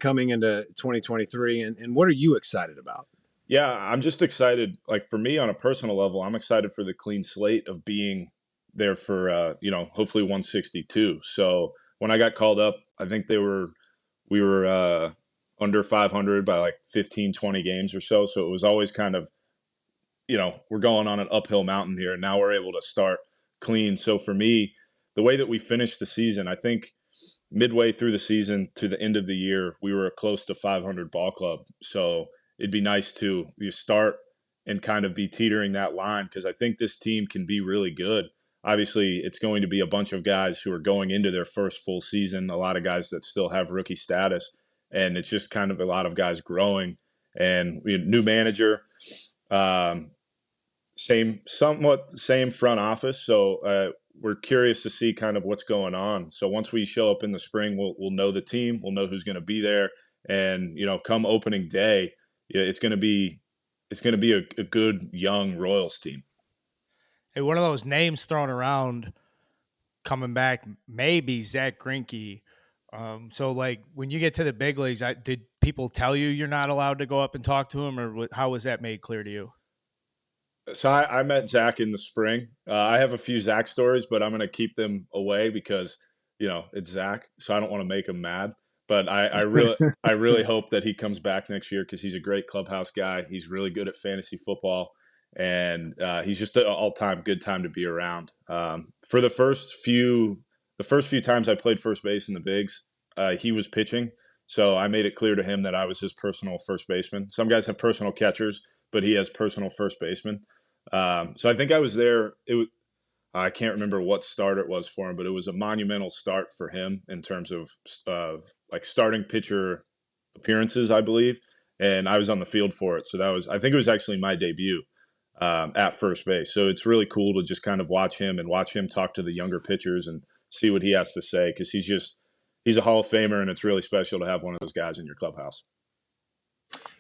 coming into 2023, and what are you excited about? Yeah, I'm just excited. Like for me on a personal level, I'm excited for the clean slate of being there for, hopefully 162. So when I got called up, I think we were under 500 by like 15, 20 games or so. So it was always kind of, we're going on an uphill mountain here. And now we're able to start clean. So for me, the way that we finished the season, I think midway through the season to the end of the year, we were close to 500 ball club. So it'd be nice to you start and kind of be teetering that line because I think this team can be really good. Obviously, it's going to be a bunch of guys who are going into their first full season, a lot of guys that still have rookie status, and it's just kind of a lot of guys growing. And new manager, um, somewhat same front office. So we're curious to see kind of what's going on. So once we show up in the spring, we'll know the team, we'll know who's going to be there, and come opening day, it's going to be a good young Royals team. Hey, one of those names thrown around coming back, maybe Zach Greinke. So like when you get to the big leagues, did people tell you you're not allowed to go up and talk to him, or how was that made clear to you? So I met Zach in the spring. I have a few Zach stories, but I'm going to keep them away because it's Zach, so I don't want to make him mad. But I really hope that he comes back next year because he's a great clubhouse guy. He's really good at fantasy football, and he's just an all-time good time to be around. For the first few times I played first base in the bigs, he was pitching, so I made it clear to him that I was his personal first baseman. Some guys have personal catchers, but he has personal first baseman. So I think I was there. I can't remember what start it was for him, but it was a monumental start for him in terms of like starting pitcher appearances, I believe. And I was on the field for it, so I think it was actually my debut at first base. So it's really cool to just kind of watch him talk to the younger pitchers and see what he has to say because he's a Hall of Famer, and it's really special to have one of those guys in your clubhouse.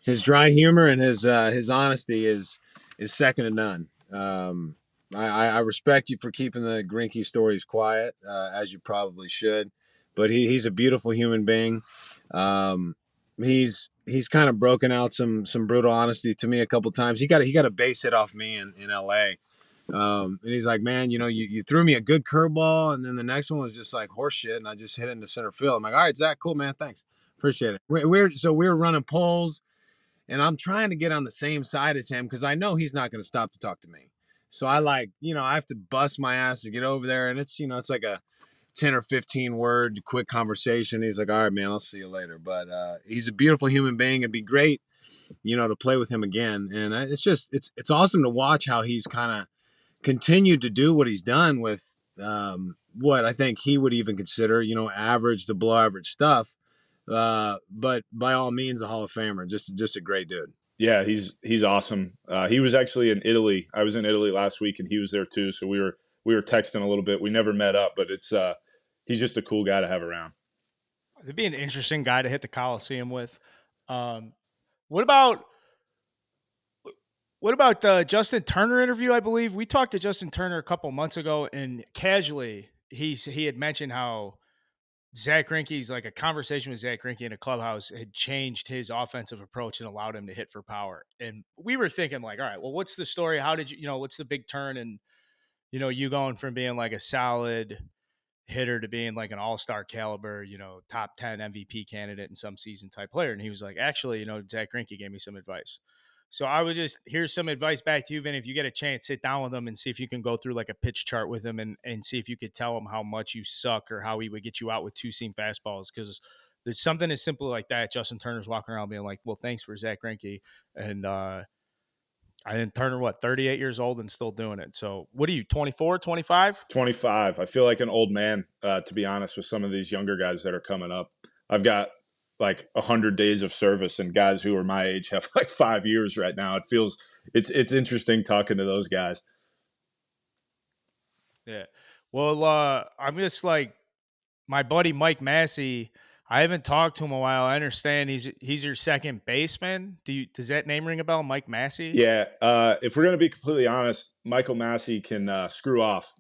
His dry humor and his honesty is second to none. I respect you for keeping the Grinky stories quiet, as you probably should. But he's a beautiful human being. He's kind of broken out some brutal honesty to me a couple times. He got a base hit off me in L.A. And he's like, man, you threw me a good curveball, and then the next one was just like horse shit, and I just hit it into center field. I'm like, all right, Zach, cool, man, thanks, appreciate it. We're running polls. And I'm trying to get on the same side as him because I know he's not going to stop to talk to me. So I I have to bust my ass to get over there. And it's like a 10 or 15 word quick conversation. He's like, all right, man, I'll see you later. But he's a beautiful human being. It'd be great, to play with him again. And it's awesome to watch how he's kind of continued to do what he's done with what I think he would even consider, average to below average stuff. But by all means, a Hall of Famer. Just a great dude. Yeah, he's awesome. He was actually in Italy. I was in Italy last week, and he was there too. So we were texting a little bit. We never met up, but he's just a cool guy to have around. It'd be an interesting guy to hit the Coliseum with. What about the Justin Turner interview? I believe we talked to Justin Turner a couple months ago, and casually he had mentioned how Zach Greinke's like a conversation with Zach Greinke in a clubhouse had changed his offensive approach and allowed him to hit for power. And we were thinking like, all right, well, what's the story? How did what's the big turn? And, you going from being like a solid hitter to being like an all-star caliber, top 10 MVP candidate in some season type player. And he was like, actually, Zach Greinke gave me some advice. So I would just, here's some advice back to you, Vin. If you get a chance, sit down with him and see if you can go through like a pitch chart with him and see if you could tell him how much you suck or how he would get you out with two-seam fastballs. Because there's something as simple like that. Justin Turner's walking around being like, well, thanks for Zach Greinke. And I didn't Turner, 38 years old and still doing it. So what are you, 24, 25? 25. I feel like an old man, to be honest, with some of these younger guys that are coming up. I've got like 100 days of service, and guys who are my age have like 5 years right now. It's interesting talking to those guys. Yeah. Well, I'm just like my buddy Mike Massey. I haven't talked to him in a while. I understand he's your second baseman. Does that name ring a bell, Mike Massey? Yeah. If we're going to be completely honest, Michael Massey can screw off.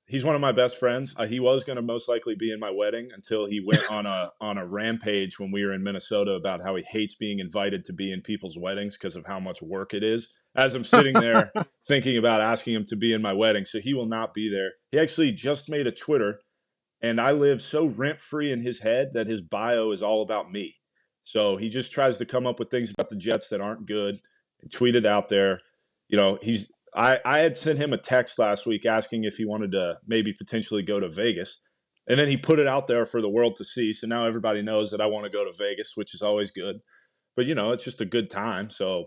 He's one of my best friends. He was going to most likely be in my wedding until he went on a rampage when we were in Minnesota about how he hates being invited to be in people's weddings because of how much work it is. As I'm sitting there thinking about asking him to be in my wedding, so he will not be there. He actually just made a Twitter, and I live so rent-free in his head that his bio is all about me. So he just tries to come up with things about the Jets that aren't good and tweet it out there. I had sent him a text last week asking if he wanted to maybe potentially go to Vegas. And then he put it out there for the world to see. So now everybody knows that I want to go to Vegas, which is always good. But, it's just a good time. So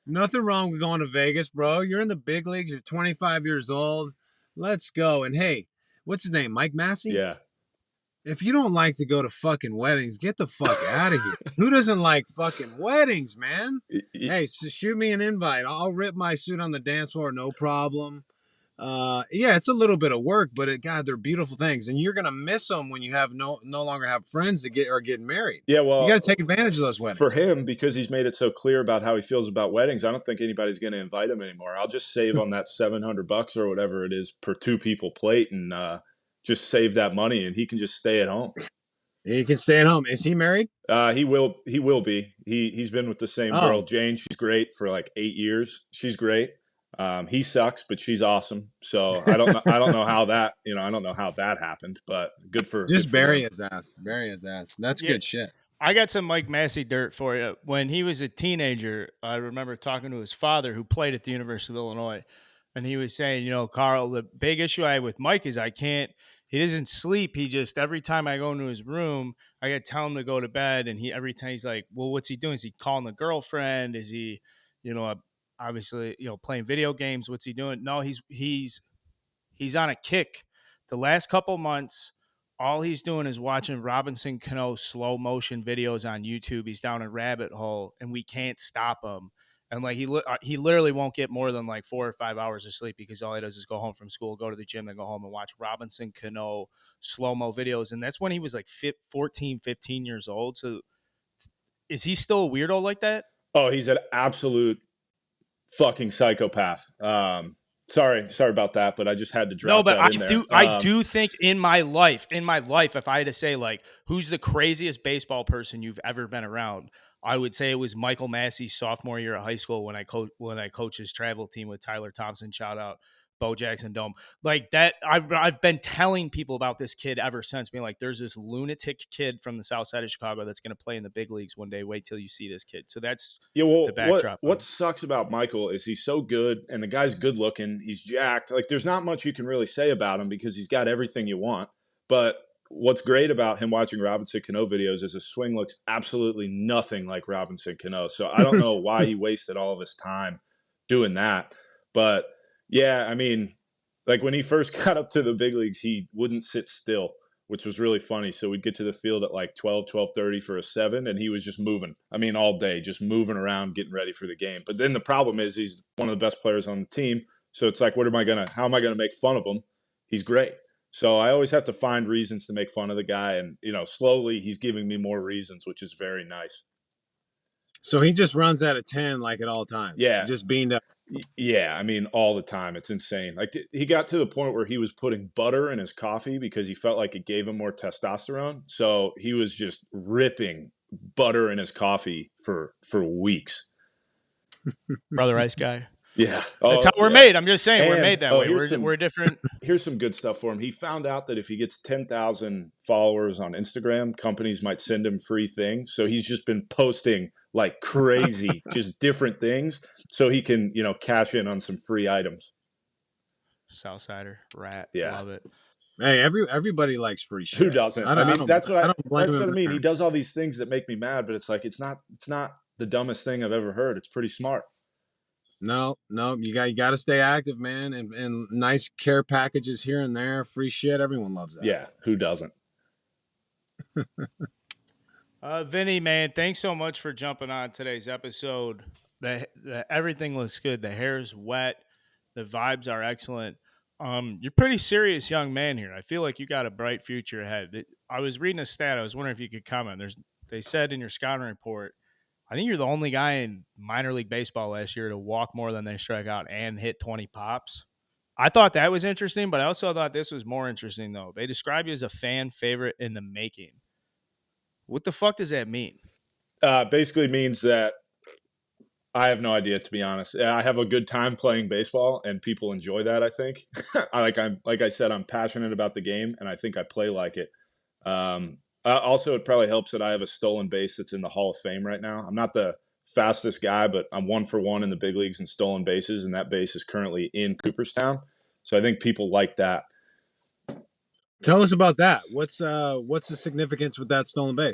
nothing wrong with going to Vegas, bro. You're in the big leagues. You're 25 years old. Let's go. And hey, what's his name? Mike Massey? yeah. If you don't like to go to fucking weddings, get the fuck out of here. Who doesn't like fucking weddings, man? Hey, shoot me an invite. I'll rip my suit on the dance floor, no problem. Yeah, it's a little bit of work, but God, they're beautiful things, and you're gonna miss them when you have no longer have friends that getting married. Yeah, well, you got to take advantage of those weddings. For him, because he's made it so clear about how he feels about weddings, I don't think anybody's going to invite him anymore. I'll just save on that $700 or whatever it is per two people plate, and just save that money, and he can just stay at home. He can stay at home. Is he married? He will be. He's been with the same girl, Jane. She's great for like 8 years. She's great. He sucks, but she's awesome. So I don't know. I don't know how that. I don't know how that happened, but good Just for bury them. his ass. Bury his ass. That's Yeah, good shit. I got some Mike Massey dirt for you. When he was a teenager, I remember talking to his father, who played at the University of Illinois, and he was saying, Carl, the big issue I have with Mike is he doesn't sleep. He just, every time I go into his room, I got to tell him to go to bed, and every time he's like, well, what's he doing? Is he calling the girlfriend? Is he, you know, obviously, playing video games? What's he doing? No, he's on a kick. The last couple months, all he's doing is watching Robinson Cano slow motion videos on YouTube. He's down a rabbit hole, and we can't stop him. And like he literally won't get more than like 4 or 5 hours of sleep, because all he does is go home from school, go to the gym, then go home and watch Robinson Cano slow mo videos. And that's when he was like 14, 15 years old. So is he still a weirdo like that? Oh, he's an absolute fucking psychopath. Sorry about that, but I just had to No, drop but that in there. I do think in my life, if I had to say like who's the craziest baseball person you've ever been around, I would say it was Michael Massey's sophomore year of high school when I coached his travel team with Tyler Thompson. Shout out Bo Jackson Dome. Like that, I've been telling people about this kid ever since, being like, there's this lunatic kid from the south side of Chicago that's going to play in the big leagues one day. Wait till you see this kid. So that's Yeah, well, the backdrop. what sucks about Michael is he's so good, and the guy's good looking. He's jacked. Like, there's not much you can really say about him because he's got everything you want. But what's great about him watching Robinson Cano videos is his swing looks absolutely nothing like Robinson Cano. So I don't know why he wasted all of his time doing that. But yeah, I mean, like when he first got up to the big leagues, he wouldn't sit still, which was really funny. So we'd get to the field at like 12:30 for a 7, and he was just moving. I mean, all day, just moving around, getting ready for the game. But then the problem is he's one of the best players on the team. So it's like, how am I going to make fun of him? He's great. So I always have to find reasons to make fun of the guy. And, slowly he's giving me more reasons, which is very nice. So he just runs out of 10 like at all times. Yeah. Just beamed up. Yeah, I mean, all the time. It's insane. Like, he got to the point where he was putting butter in his coffee because he felt like it gave him more testosterone. So he was just ripping butter in his coffee for weeks. Brother Ice Guy. Yeah. That's how we're made. I'm just saying, we're made that way. We're different. Here's some good stuff for him. He found out that if he gets 10,000 followers on Instagram, companies might send him free things. So he's just been posting like crazy, just different things so he can, cash in on some free items. Southsider, rat. Yeah. Love it. Hey, everybody likes free shit. Who doesn't? That's what I mean. He does all these things that make me mad, but it's like it's not the dumbest thing I've ever heard. It's pretty smart. No, you got to stay active, man, and nice care packages here and there, free shit. Everyone loves that. Yeah, who doesn't? Vinny, man, thanks so much for jumping on today's episode. Everything looks good. The hair's wet. The vibes are excellent. You're pretty serious young man here. I feel like you got a bright future ahead. I was reading a stat. I was wondering if you could comment. They said in your scouting report, I think you're the only guy in minor league baseball last year to walk more than they strike out and hit 20 pops. I thought that was interesting, but I also thought this was more interesting, though. They describe you as a fan favorite in the making. What the fuck does that mean? Basically means that I have no idea, to be honest. I have a good time playing baseball, and people enjoy that, I think. Like I said, I'm passionate about the game, and I think I play like it. Also, it probably helps that I have a stolen base that's in the Hall of Fame right now. I'm not the fastest guy, but I'm 1 for 1 in the big leagues in stolen bases, and that base is currently in Cooperstown. So I think people like that. Tell us about that. What's the significance with that stolen base?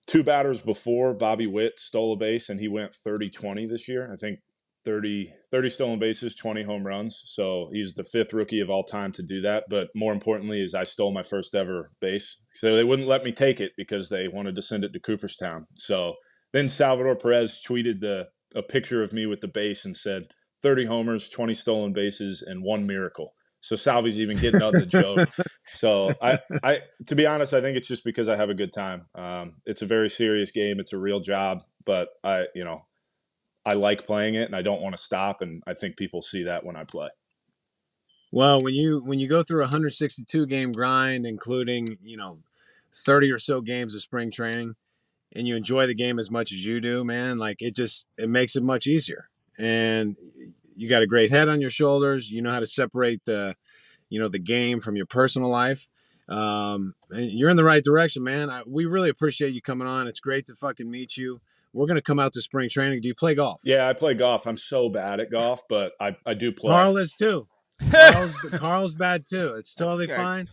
2 batters before Bobby Witt stole a base, and he went 30-20 this year. I think 30 stolen bases, 20 home runs. So he's the 5th rookie of all time to do that. But more importantly is I stole my first ever base. So they wouldn't let me take it because they wanted to send it to Cooperstown. So then Salvador Perez tweeted a picture of me with the base and said 30 homers, 20 stolen bases, and 1 miracle. So Salvi's even getting out the joke. So I, to be honest, I think it's just because I have a good time. It's a very serious game. It's a real job, but I like playing it and I don't want to stop. And I think people see that when I play. Well, when you go through a 162 game grind, including, 30 or so games of spring training, and you enjoy the game as much as you do, man, like it makes it much easier. And you got a great head on your shoulders. You know how to separate the game from your personal life. And you're in the right direction, man. We really appreciate you coming on. It's great to fucking meet you. We're gonna come out to spring training. Do you play golf? Yeah, I play golf. I'm so bad at golf, but I do play. Carl is too. Carl's bad too. It's totally Okay. fine.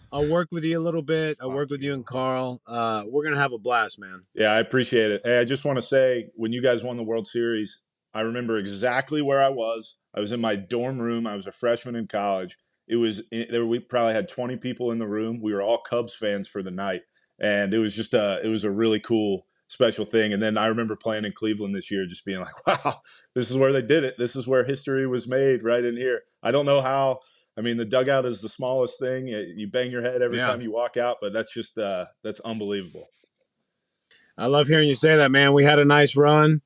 I'll work with you a little bit. I'll Fuck work with you you. and Carl. We're gonna have a blast, man. Yeah, I appreciate it. Hey, I just want to say when you guys won the World Series, I remember exactly where I was. I was in my dorm room. I was a freshman in college. We probably had 20 people in the room. We were all Cubs fans for the night, and it was a really cool special thing. And then I remember playing in Cleveland this year, just being like, wow, this is where they did it. This is where history was made, right in here. I don't know how. I mean, the dugout is the smallest thing. You bang your head every time you walk out, but that's unbelievable. I love hearing you say that, man. We had a nice run.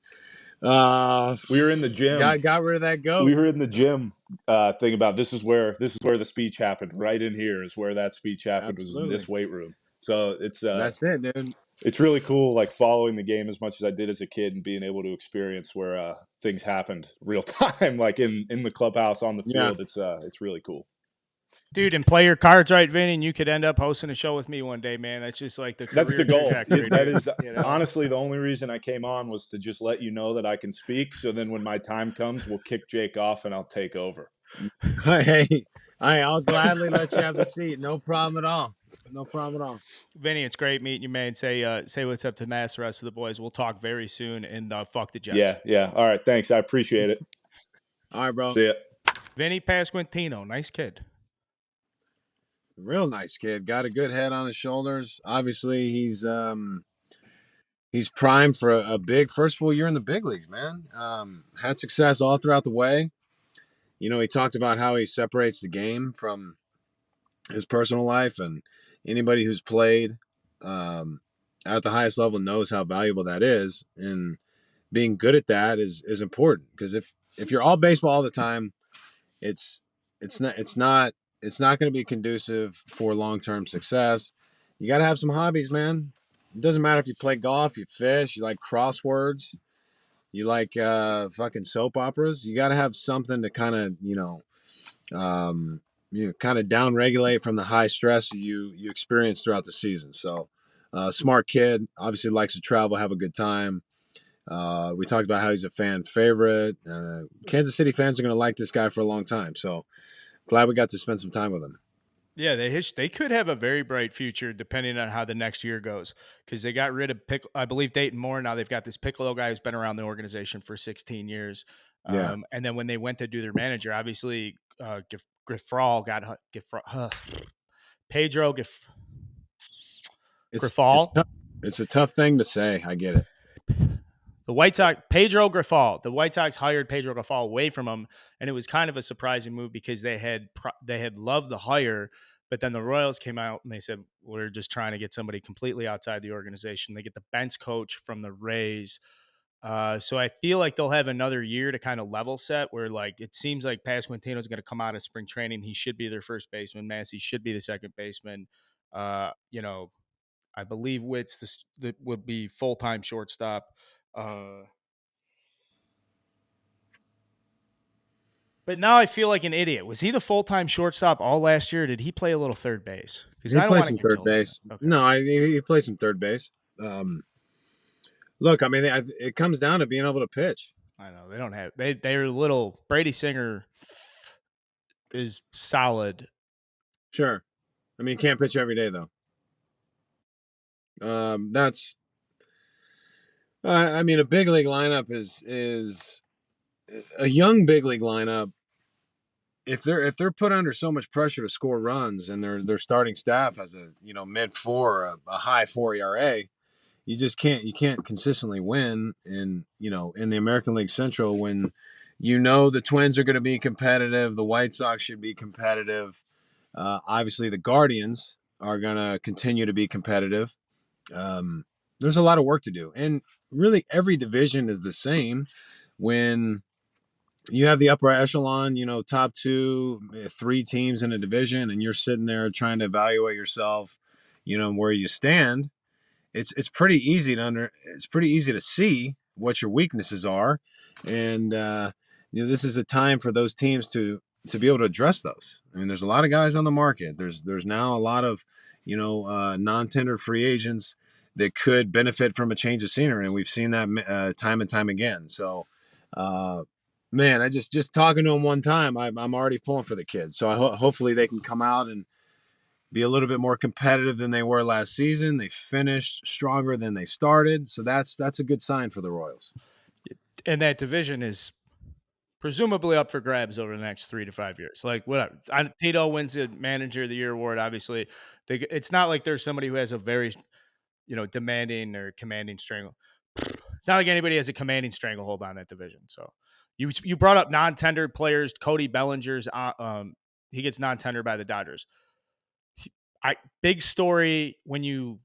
We were in the gym. Got rid of that goat. We were in the gym thing about this is where the speech happened. Right in here is where that speech happened. Absolutely. Was in this weight room. So that's it, dude. It's really cool, like following the game as much as I did as a kid and being able to experience where things happened real time, like in the clubhouse on the field. It's really cool. Dude, and play your cards right, Vinny, and you could end up hosting a show with me one day, man. That's just like the career That's the goal. trajectory, That dude. is honestly the only reason I came on was to just let you know that I can speak. So then when my time comes, we'll kick Jake off and I'll take over. Hey, I'll gladly let you have the seat. No problem at all. No problem at all. Vinny, it's great meeting you, man. Say what's up to Mass, the rest of the boys. We'll talk very soon, and fuck the Jets. Yeah. All right, thanks. I appreciate it. All right, bro. See ya. Vinnie Pasquantino, nice kid. Real nice kid. Got a good head on his shoulders. Obviously, he's primed for a big first full year in the big leagues, man. Had success all throughout the way. You know, he talked about how he separates the game from his personal life, and anybody who's played at the highest level knows how valuable that is. And being good at that is important, because if you're all baseball all the time, it's not going to be conducive for long-term success. You got to have some hobbies, man. It doesn't matter if you play golf, you fish, you like crosswords, you like fucking soap operas. You got to have something to kind of kind of down regulate from the high stress you experience throughout the season. So smart kid, obviously likes to travel, have a good time. We talked about how he's a fan favorite. Kansas City fans are going to like this guy for a long time. So glad we got to spend some time with him. Yeah, they could have a very bright future depending on how the next year goes, because they got rid of I believe Dayton Moore. Now they've got this Piccolo guy who's been around the organization for 16 years. Yeah. And then when they went to do their manager, obviously Griffal got Pedro Griffal. It's a tough thing to say. I get it. The White Sox, Pedro Griffal. The White Sox hired Pedro Griffal away from him, and it was kind of a surprising move because they had loved the hire, but then the Royals came out and they said, we're just trying to get somebody completely outside the organization. They get the bench coach from the Rays. So I feel like they'll have another year to kind of level set, where like it seems like Pasquantino is going to come out of spring training. He should be their first baseman. Massey should be the second baseman. I believe Witts would be full-time shortstop. But now I feel like an idiot. Was he the full-time shortstop all last year? Or did he play a little third base? Because he played some third base. Okay. No, he played some third base. Look, I mean, it comes down to being able to pitch. I know they don't have they're little. Brady Singer is solid. Sure, I mean, can't pitch every day though. That's. I mean, a big league lineup is a young big league lineup. If they're put under so much pressure to score runs, and their starting staff has a mid-4, a high 4 ERA, you just can't consistently win in the American League Central when the Twins are going to be competitive, the White Sox should be competitive. Obviously, the Guardians are going to continue to be competitive. There's a lot of work to do, and really every division is the same. When you have the upper echelon, top 2, 3 teams in a division, and you're sitting there trying to evaluate yourself, where you stand. It's pretty easy to see what your weaknesses are, and this is a time for those teams to be able to address those. I mean, there's a lot of guys on the market. There's now a lot of non-tender free agents that could benefit from a change of scenery, and we've seen that time and time again. So, man, I just talking to them one time, I'm already pulling for the kids. So hopefully they can come out and be a little bit more competitive than they were last season. They finished stronger than they started, so that's a good sign for the Royals. And that division is presumably up for grabs over the next 3 to 5 years. Like, whatever. Tito wins the Manager of the Year award. Obviously, it's not like there's somebody who has a very, demanding or commanding strangle. It's not like anybody has a commanding stranglehold on that division. So, you brought up non-tendered players. Cody Bellinger's he gets non-tendered by the Dodgers. Big story when you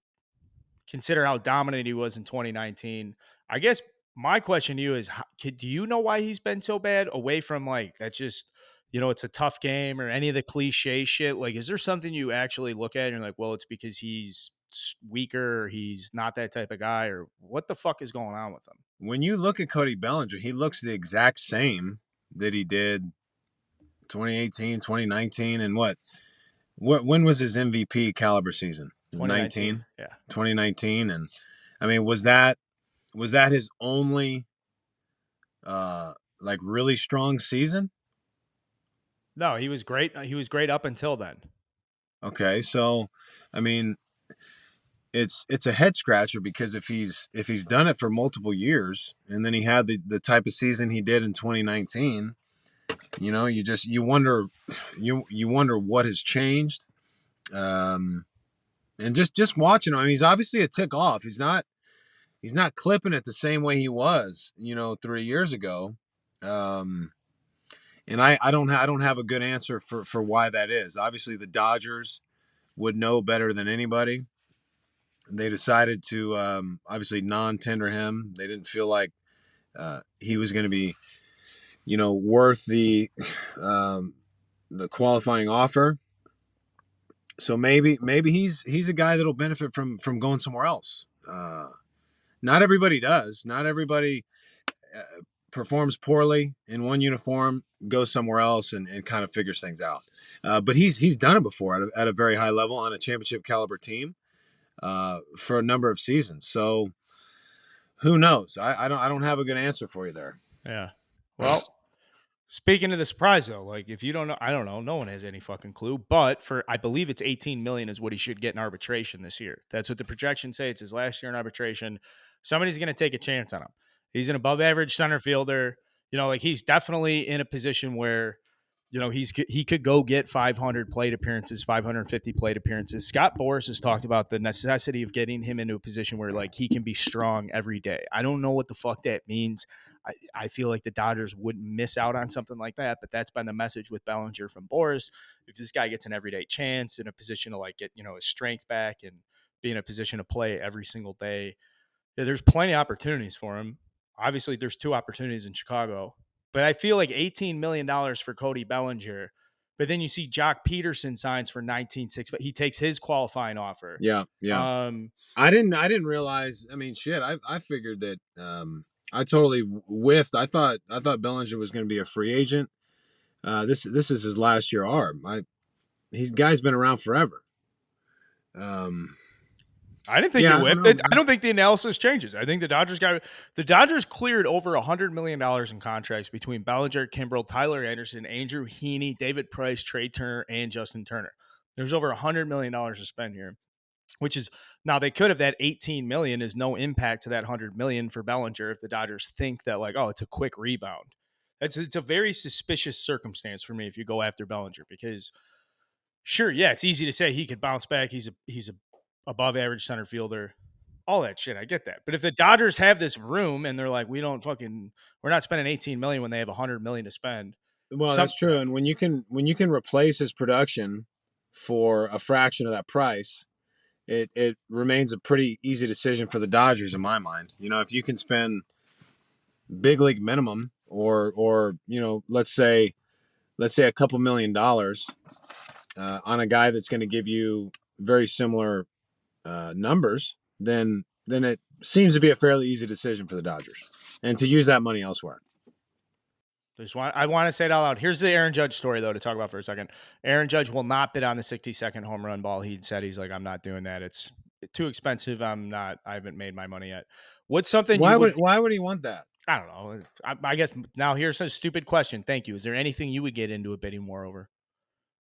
consider how dominant he was in 2019. I guess my question to you is, do you know why he's been so bad away from like that? Just, it's a tough game or any of the cliche shit. Like, is there something you actually look at and you're like, well, it's because he's weaker or he's not that type of guy, or what the fuck is going on with him? When you look at Cody Bellinger, he looks the exact same that he did 2018, 2019, and when was his MVP caliber season? It was 19, Yeah. 2019. And I mean, was that his only like really strong season? No, he was great. He was great up until then. Okay, so I mean, it's a head scratcher, because if he's done it for multiple years and then he had the type of season he did in 2019, you wonder what has changed. And just watching him, I mean, he's obviously a tick off. He's not clipping it the same way he was 3 years ago. And I don't have a good answer for why that is. Obviously the Dodgers would know better than anybody. They decided to obviously non-tender him. They didn't feel like he was going to be, worth the qualifying offer. So maybe he's a guy that'll benefit from going somewhere else. Not everybody does. Not everybody performs poorly in one uniform, goes somewhere else, and kind of figures things out. But he's done it before at a very high level on a championship caliber team for a number of seasons. So who knows? I don't have a good answer for you there. Yeah. Well, speaking of the surprise though, like if you don't know, I don't know. No one has any fucking clue. But I believe it's 18 million is what he should get in arbitration this year. That's what the projections say. It's his last year in arbitration. Somebody's going to take a chance on him. He's an above average center fielder. Like he's definitely in a position where, he could go get 500 plate appearances, 550 plate appearances. Scott Boras has talked about the necessity of getting him into a position where like he can be strong every day. I don't know what the fuck that means. I feel like the Dodgers wouldn't miss out on something like that, but that's been the message with Bellinger from Boras. If this guy gets an everyday chance in a position to like get, his strength back and be in a position to play every single day, there's plenty of opportunities for him. Obviously, there's 2 opportunities in Chicago, but I feel like $18 million for Cody Bellinger. But then you see Jock Peterson signs for 19.6, but he takes his qualifying offer. Yeah. I didn't realize. I mean, shit. I figured that. I totally whiffed. I thought Bellinger was going to be a free agent. This is his last year arm. Guy's been around forever. I didn't think you whipped. I don't think the analysis changes. I think the Dodgers cleared over $100 million in contracts between Bellinger, Kimbrel, Tyler Anderson, Andrew Heaney, David Price, Trey Turner, and Justin Turner. There's over $100 million to spend here, which is now they could have that 18 million is no impact to that 100 million for Bellinger if the Dodgers think that like, oh, it's a quick rebound. It's a very suspicious circumstance for me if you go after Bellinger, because sure, yeah, it's easy to say he could bounce back. He's a above average center fielder, all that shit. I get that. But if the Dodgers have this room and they're like, we're not spending 18 million when they have 100 million to spend. Well, that's true. And when you can replace his production for a fraction of that price, it remains a pretty easy decision for the Dodgers in my mind. If you can spend big league minimum or let's say a couple $1,000,000 on a guy that's going to give you very similar numbers, then it seems to be a fairly easy decision for the Dodgers and to use that money elsewhere. I want to say it out loud. Here's the Aaron Judge story, though, to talk about for a second. Aaron Judge will not bid on the 60-second home run ball. He said he's like, I'm not doing that. It's too expensive. I haven't made my money yet. What's something you would? Why would he want that? I don't know. I guess now here's a stupid question. Thank you. Is there anything you would get into a bidding war over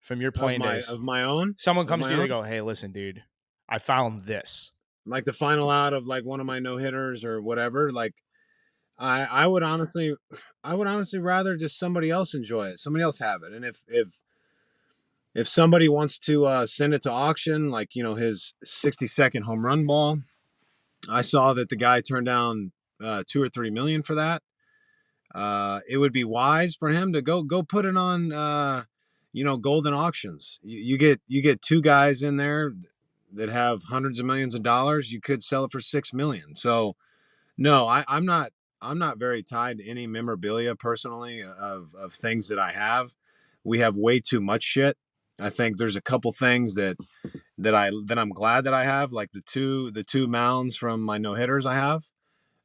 from your playing days? Of my own? Someone Of comes my to you, they own? go, "Hey, listen, dude, I found this." Like the final out of like one of my no hitters or whatever. Like I would honestly rather just somebody else enjoy it, somebody else have it. And if somebody wants to send it to auction, like his 60-second home run ball, I saw that the guy turned down 2 or 3 million for that. It would be wise for him to go put it on golden auctions. You get two guys in there that have hundreds of millions of dollars. You could sell it for 6 million. So no, I'm not very tied to any memorabilia personally of things that I have. We have way too much shit. I think there's a couple things that I'm glad that I have, like the two mounds from my no hitters I have.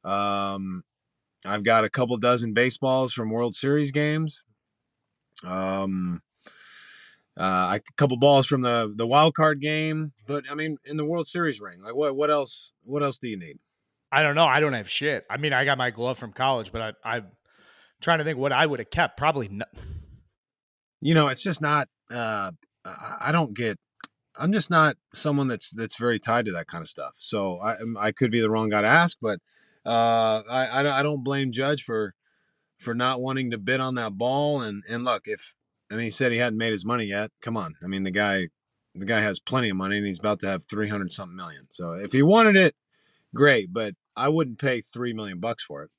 I've got a couple dozen baseballs from World Series games. Um, a couple balls from the wild card game. But I mean, in the World Series ring, like what else? What else do you need? I don't know. I don't have shit. I mean, I got my glove from college, but I'm trying to think what I would have kept. Probably no. It's just not. I don't get. I'm just not someone that's very tied to that kind of stuff. So I could be the wrong guy to ask, but I don't blame Judge for not wanting to bid on that ball. And look, he said he hadn't made his money yet. Come on, I mean the guy has plenty of money and he's about to have 300 something million. So if he wanted it, great, but I wouldn't pay $3 million for it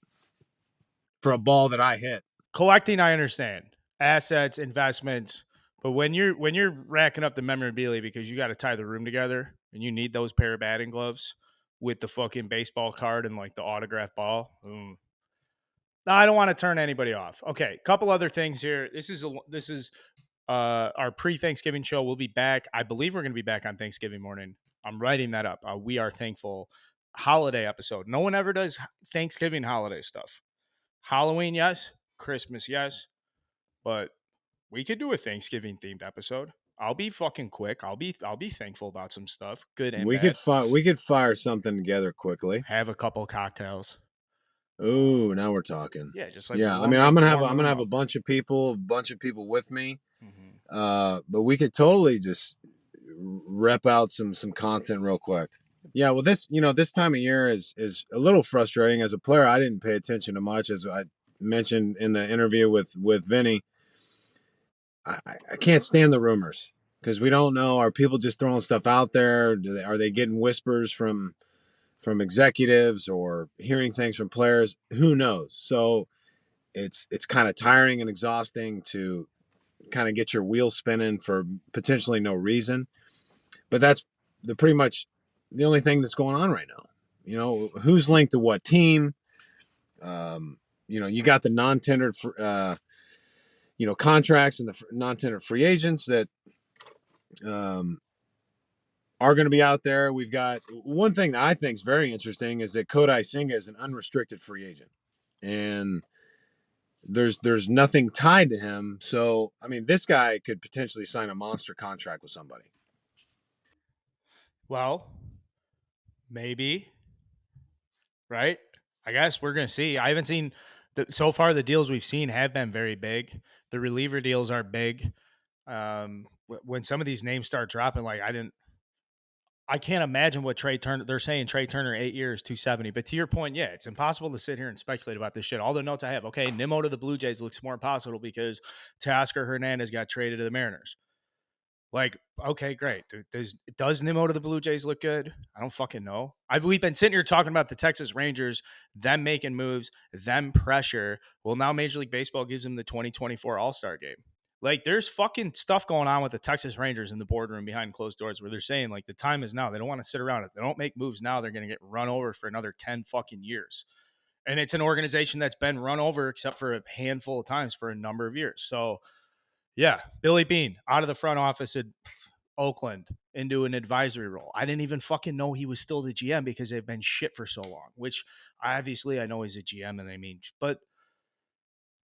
for a ball that I hit. Collecting, I understand. Assets, investments, but when you're racking up the memorabilia because you got to tie the room together and you need those pair of batting gloves with the fucking baseball card and like the autograph ball. No, I don't want to turn anybody off. Okay, couple other things here. This is our pre-Thanksgiving show. We'll be back. I believe we're going to be back on Thanksgiving morning. I'm writing that up. We are thankful holiday episode. No one ever does Thanksgiving holiday stuff. Halloween, yes. Christmas, yes. But we could do a Thanksgiving themed episode. I'll be fucking quick. I'll be thankful about some stuff, good and bad. We could fire something together quickly. Have a couple cocktails. Oh, now we're talking. Yeah, just like Yeah, I warm, mean, I'm gonna have up. a bunch of people with me. Mm-hmm. But we could totally just rep out some content real quick. Yeah, well, this time of year is a little frustrating. As a player, I didn't pay attention to much, as I mentioned in the interview with Vinnie. I can't stand the rumors because we don't know. Are people just throwing stuff out there? Are they getting whispers from executives or hearing things from players? Who knows? So it's kind of tiring and exhausting to kind of get your wheels spinning for potentially no reason. But that's pretty much the only thing that's going on right now. Who's linked to what team? You got the non-tendered, contracts and the non-tendered free agents that are going to be out there. We've got one thing that I think is very interesting is that Kodai Senga is an unrestricted free agent, and there's nothing tied to him. So I mean, this guy could potentially sign a monster contract with somebody. Well, maybe, right? I guess we're gonna see. I haven't seen so far. The deals we've seen have been very big. The reliever deals are big. When some of these names start dropping, like I can't imagine what Trey Turner. They're saying Trey Turner 8 years, 270. But to your point, yeah, it's impossible to sit here and speculate about this shit. All the notes I have, okay, Nimmo to the Blue Jays looks more impossible because Teoscar Hernandez got traded to the Mariners. Like, okay, great. Does Nimmo to the Blue Jays look good? I don't fucking know. We've been sitting here talking about the Texas Rangers, them making moves, them pressure. Well, now Major League Baseball gives them the 2024 All-Star game. Like, there's fucking stuff going on with the Texas Rangers in the boardroom behind closed doors where they're saying, like, the time is now. They don't want to sit around. If they don't make moves now, they're going to get run over for another 10 fucking years. And it's an organization that's been run over except for a handful of times for a number of years. So, yeah, Billy Beane out of the front office at Oakland into an advisory role. I didn't even fucking know he was still the GM because they've been shit for so long, which obviously I know he's a GM and they mean, but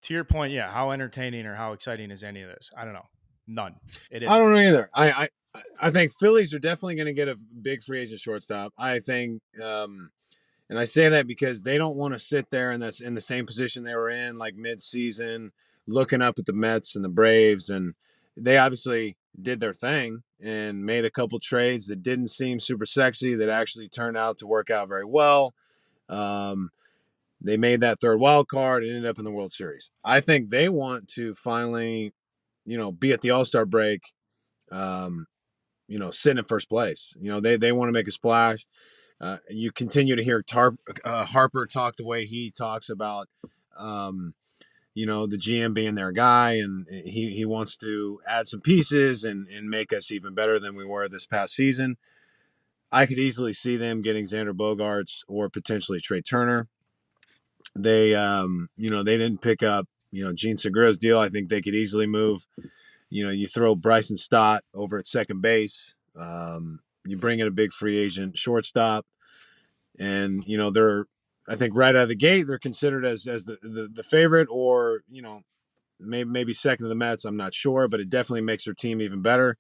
To your point, yeah, how entertaining or how exciting is any of this? I don't know. None. It I isn't. don't know either. I think Phillies are definitely going to get a big free agent shortstop. I think, and I say that because they don't want to sit there and that's in the same position they were in, like mid-season, looking up at the Mets and the Braves, and they obviously did their thing and made a couple trades that didn't seem super sexy that actually turned out to work out very well. Um, they made that third wild card and ended up in the World Series. I think they want to finally, be at the All-Star break, um, sitting in first place. They want to make a splash. You continue to hear Harper talk the way he talks about, um, the GM being their guy, and he wants to add some pieces and make us even better than we were this past season. I could easily see them getting Xander Bogaerts or potentially Trey Turner. They didn't pick up, Gene Segura's deal. I think they could easily move. You throw Bryson Stott over at second base. You bring in a big free agent shortstop, and they're, I think, right out of the gate they're considered as the favorite, or maybe second to the Mets. I'm not sure, but it definitely makes their team even better.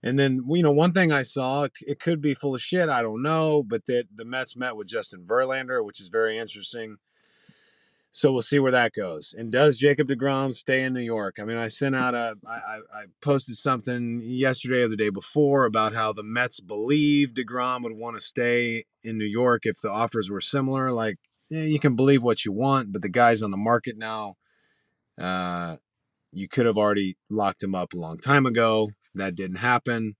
And then one thing I saw, it could be full of shit, I don't know, but that the Mets met with Justin Verlander, which is very interesting. So we'll see where that goes. And does Jacob deGrom stay in New York? I mean, I posted something yesterday or the day before about how the Mets believe deGrom would want to stay in New York if the offers were similar. Like, you can believe what you want, but the guy's on the market now. You could have already locked him up a long time ago. That didn't happen.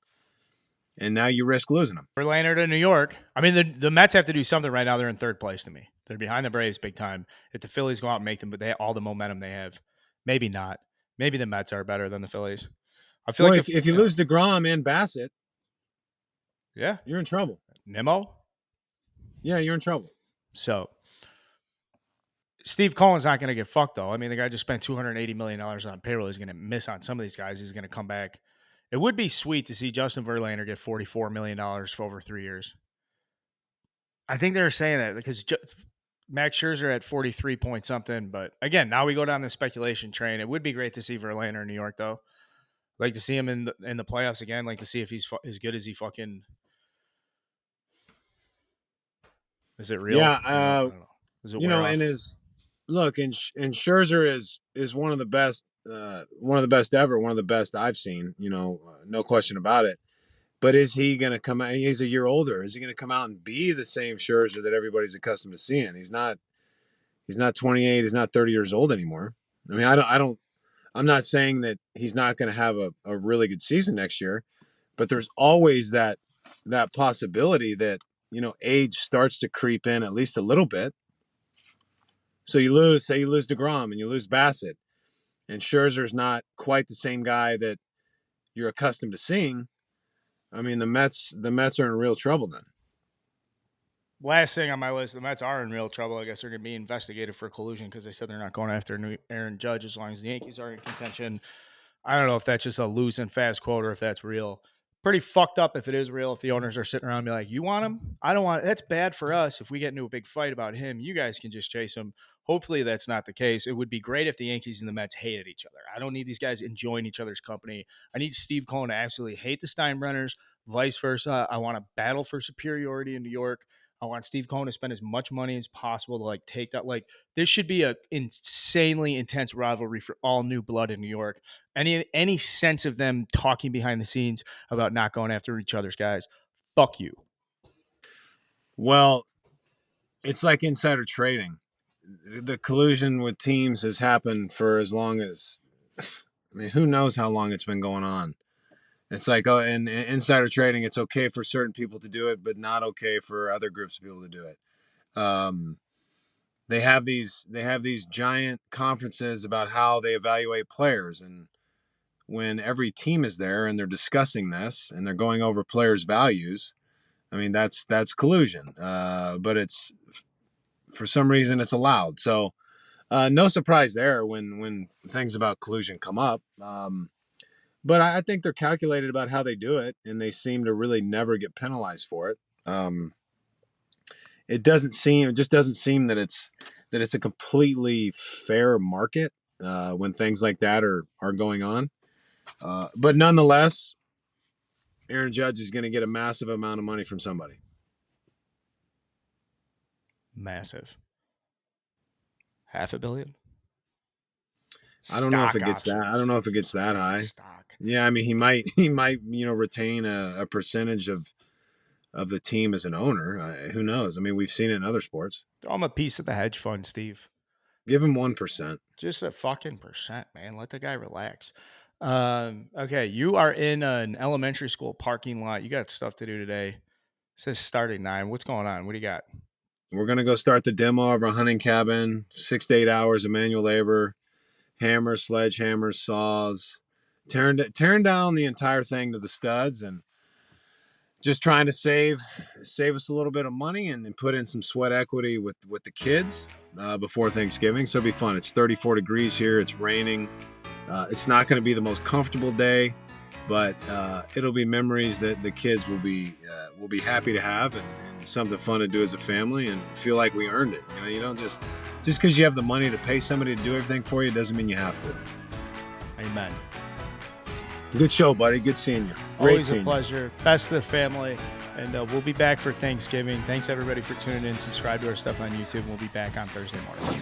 And now you risk losing him. Verlander to New York. I mean, the Mets have to do something right now. They're in third place to me. They're behind the Braves big time. If the Phillies go out and make them, but they have all the momentum they have, maybe not. Maybe the Mets are better than the Phillies. I feel Well, like if you lose DeGrom and Bassett, yeah, you're in trouble. Nimmo. Yeah, you're in trouble. So Steve Cohen's not going to get fucked though. I mean, the guy just spent $280 million on payroll. He's going to miss on some of these guys. He's going to come back. It would be sweet to see Justin Verlander get $44 million for over 3 years. I think they're saying that because Max Scherzer at 43 point something. But again, now we go down the speculation train. It would be great to see Verlander in New York, though. Like to see him in the playoffs again. Like to see if he's as good as he fucking. Is it real? Yeah, I don't know. Is it wear off? and his look, and Scherzer is one of the best, one of the best ever, one of the best I've seen. No question about it. But is he going to come out? He's a year older. Is he going to come out and be the same Scherzer that everybody's accustomed to seeing? He's not. He's not 28. He's not 30 years old anymore. I mean, I don't. I'm not saying that he's not going to have a really good season next year, but there's always that possibility that age starts to creep in at least a little bit. So say you lose DeGrom and you lose Bassett, and Scherzer's not quite the same guy that you're accustomed to seeing. I mean, the Mets are in real trouble then. Last thing on my list, the Mets are in real trouble. I guess they're going to be investigated for collusion because they said they're not going after Aaron Judge as long as the Yankees are in contention. I don't know if that's just a loose and fast quote or if that's real. Pretty fucked up if it is real. If the owners are sitting around and be like, "You want him? I don't want." That's bad for us. If we get into a big fight about him, you guys can just chase him. Hopefully, that's not the case. It would be great if the Yankees and the Mets hated each other. I don't need these guys enjoying each other's company. I need Steve Cohen to absolutely hate the Steinbrenners. Vice versa. I want to battle for superiority in New York. I want Steve Cohen to spend as much money as possible to take that. This should be a insanely intense rivalry for all new blood in New York. Any sense of them talking behind the scenes about not going after each other's guys? Fuck you. Well, it's like insider trading. The collusion with teams has happened for as long as, I mean, who knows how long it's been going on. It's like, oh, in insider trading, it's okay for certain people to do it, but not okay for other groups of people to do it. They have these giant conferences about how they evaluate players, and when every team is there and they're discussing this and they're going over players' values, I mean that's collusion. But it's, for some reason, it's allowed. So no surprise there when things about collusion come up. But I think they're calculated about how they do it, and they seem to really never get penalized for it. It just doesn't seem that it's a completely fair market. when things like that are going on. But nonetheless, Aaron Judge is going to get a massive amount of money from somebody. Massive. $500 million. I don't know if Stock it gets that. I options. don't know if it gets that high. Stock. Yeah, I mean, he might, retain a percentage of the team as an owner. Who knows? I mean, we've seen it in other sports. Throw him a piece of the hedge fund, Steve. Give him 1%. Just a fucking percent, man. Let the guy relax. Okay, you are in an elementary school parking lot. You got stuff to do today. It says start at 9. What's going on? What do you got? We're gonna go start the demo of our hunting cabin. 6 to 8 hours of manual labor, hammers, sledgehammers, saws, tearing down the entire thing to the studs, and just trying to save us a little bit of money and put in some sweat equity with the kids before Thanksgiving. So it'll be fun. It's 34 degrees here. It's raining. It's not going to be the most comfortable day, but it'll be memories that the kids will be happy to have, and something fun to do as a family, and feel like we earned it. You don't just because you have the money to pay somebody to do everything for you doesn't mean you have to. Amen. Good show, buddy. Good seeing you. Always a pleasure. Best of the family. And we'll be back for Thanksgiving. Thanks, everybody, for tuning in. Subscribe to our stuff on YouTube. We'll be back on Thursday morning.